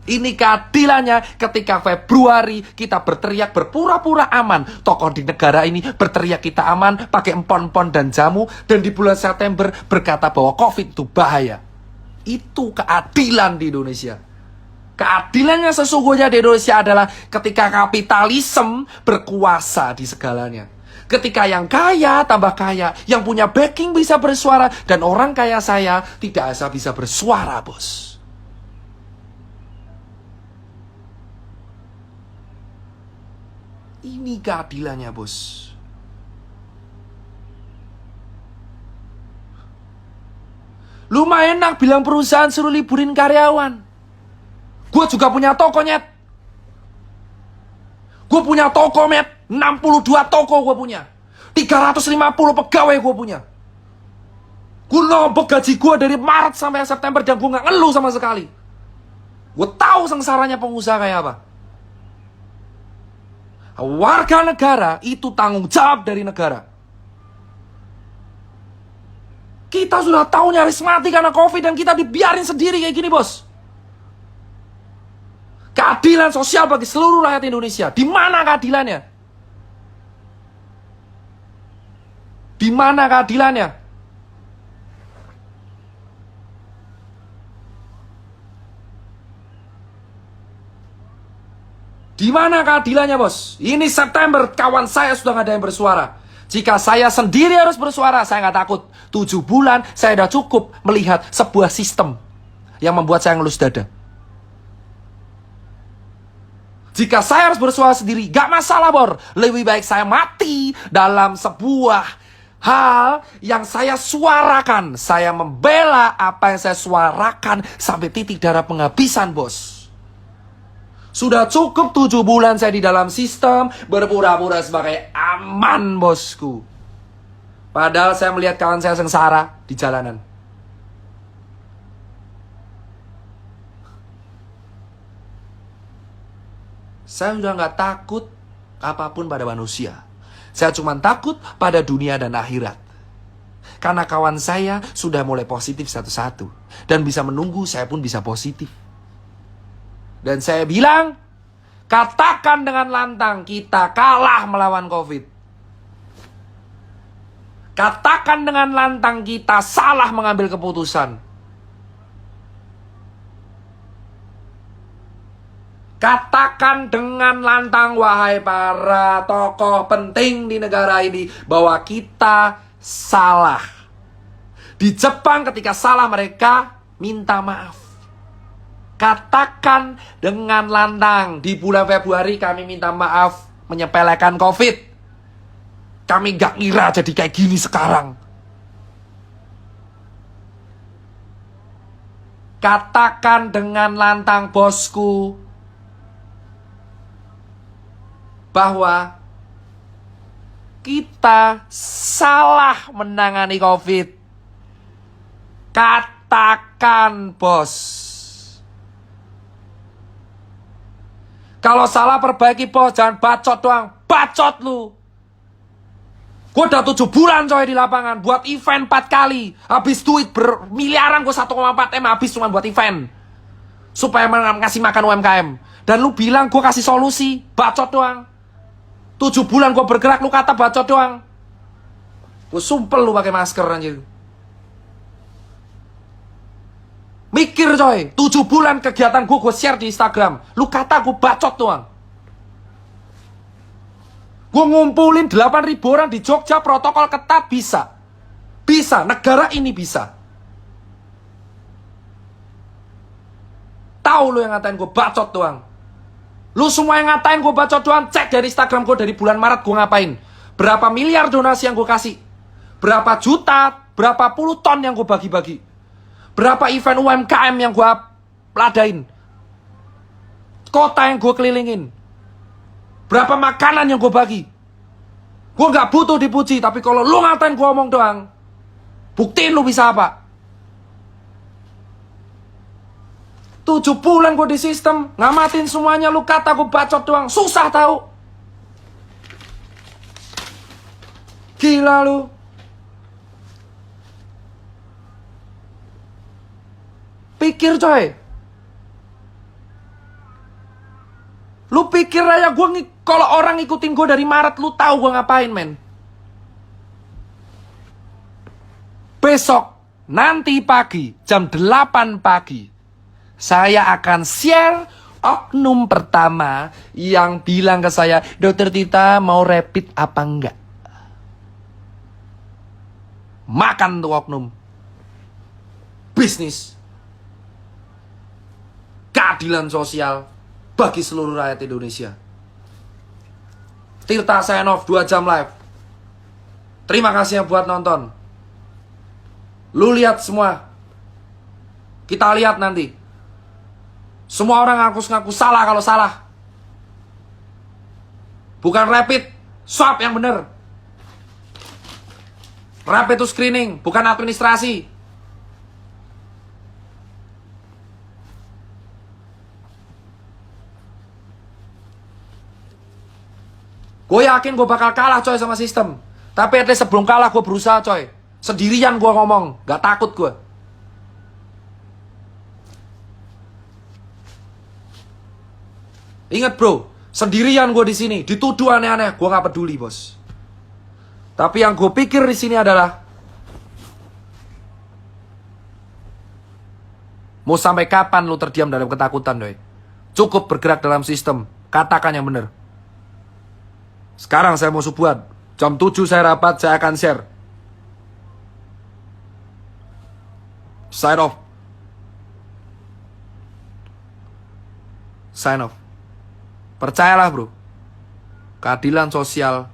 Ini keadilannya ketika Februari kita berteriak berpura-pura aman. Tokoh di negara ini berteriak kita aman pakai empon-empon dan jamu. Dan di bulan September berkata bahwa COVID itu bahaya. Itu keadilan di Indonesia. Keadilannya sesungguhnya di Indonesia adalah ketika kapitalisme berkuasa di segalanya. Ketika yang kaya tambah kaya, yang punya backing bisa bersuara, dan orang kaya saya tidak bisa bersuara, bos. Ini keadilannya, bos. Lumayan enak bilang perusahaan suruh liburin karyawan. Gue juga punya toko, nyet. Gue punya toko, met. 62 toko gue punya. 350 pegawai gue punya. Gue nombok gaji gue dari Maret sampai September dan gue gak ngeluh sama sekali. Gue tahu sengsaranya pengusaha kayak apa. Warga negara itu tanggung jawab dari negara. Kita sudah tahu nyaris mati karena COVID dan kita dibiarin sendiri kayak gini, bos. Keadilan sosial bagi seluruh rakyat Indonesia. Di mana keadilannya? Di mana keadilannya? Di mana keadilannya, bos? Ini September, kawan saya sudah gak ada yang bersuara. Jika saya sendiri harus bersuara, saya gak takut. 7 bulan, saya sudah cukup melihat sebuah sistem yang membuat saya ngelus dada. Jika saya harus bersuara sendiri, gak masalah, bor. Lebih baik saya mati dalam sebuah hal yang saya suarakan. Saya membela apa yang saya suarakan sampai titik darah penghabisan, bos. Sudah cukup 7 bulan saya di dalam sistem, berpura-pura sebagai aman, bosku. Padahal saya melihat kawan saya sengsara di jalanan. Saya sudah nggak takut apapun pada manusia. Saya cuma takut pada dunia dan akhirat. Karena kawan saya sudah mulai positif satu-satu. Dan bisa menunggu saya pun bisa positif. Dan saya bilang, katakan dengan lantang, kita kalah melawan COVID. Katakan dengan lantang, kita salah mengambil keputusan. Katakan dengan lantang, wahai para tokoh penting di negara ini, bahwa kita salah. Di Jepang ketika salah mereka minta maaf. Katakan dengan lantang, di bulan Februari kami minta maaf menyepelekan COVID. Kami gak ngira jadi kayak gini sekarang. Katakan dengan lantang, bosku, bahwa kita salah menangani COVID. Katakan, bos. Kalau salah perbaiki, bos. Jangan bacot doang. Bacot lu. Gue udah 7 bulan coy di lapangan. Buat event 4 kali. Habis duit bermiliaran, gue 1,4 M habis cuma buat event. Supaya ngasih makan UMKM. Dan lu bilang gue kasih solusi. Bacot doang. 7 bulan gue bergerak, lu kata bacot doang. Gue sumpel lu pakai masker anjir. Mikir coy, 7 bulan kegiatan gue share di Instagram. Lu kata gue bacot doang. Gue ngumpulin 8.000 orang di Jogja, protokol ketat, bisa. Bisa, negara ini bisa. Tahu lu yang ngatain gue bacot doang. Lu semua yang ngatain gue bacot doang, cek dari Instagram gue dari bulan Maret gue ngapain. Berapa miliar donasi yang gue kasih. Berapa juta, berapa puluh ton yang gue bagi-bagi. Berapa event UMKM yang gue ladain. Kota yang gue kelilingin. Berapa makanan yang gue bagi. Gue gak butuh dipuji, tapi kalau lu ngatain gue omong doang, buktiin lu bisa apa. 7 bulan gue di sistem, ngamatin semuanya, lu kata gue bacot doang. Susah tahu. Gila lu. Pikir coy. Lu pikir aja kalau orang ngikutin gue dari Maret, lu tahu gue ngapain, men. Besok, nanti pagi, jam 8 pagi. Saya akan share oknum pertama yang bilang ke saya, Dokter Tita mau rapid apa enggak? Makan tuh oknum. Bisnis. Keadilan sosial bagi seluruh rakyat Indonesia. Tirta sign off 2 jam live. Terima kasih yang buat nonton. Lu lihat semua. Kita lihat nanti. Semua orang ngaku-ngaku salah kalau salah. Bukan rapid, swab yang bener. Rapid itu screening, bukan administrasi. Gue yakin gue bakal kalah coy sama sistem. Tapi at least sebelum kalah gue berusaha coy. Sendirian gue ngomong, gak takut gue. Ingat bro, sendirian gue di sini, dituduh aneh-aneh, gue nggak peduli bos. Tapi yang gue pikir di sini adalah, mau sampai kapan lu terdiam dalam ketakutan, doi? Cukup bergerak dalam sistem, katakan yang benar. Sekarang saya mau subuhan, jam 7 saya rapat, saya akan share. Sign off. Sign off. Percayalah bro, keadilan sosial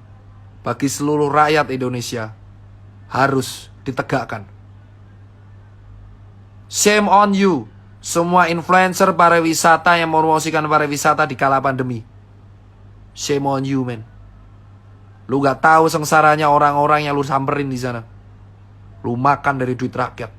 bagi seluruh rakyat Indonesia harus ditegakkan. Shame on you, Semua influencer pariwisata yang mempromosikan pariwisata di kala pandemi. Shame on you, man. Lu gak tahu sengsaranya orang-orang yang lu samperin di sana. Lu makan dari duit rakyat.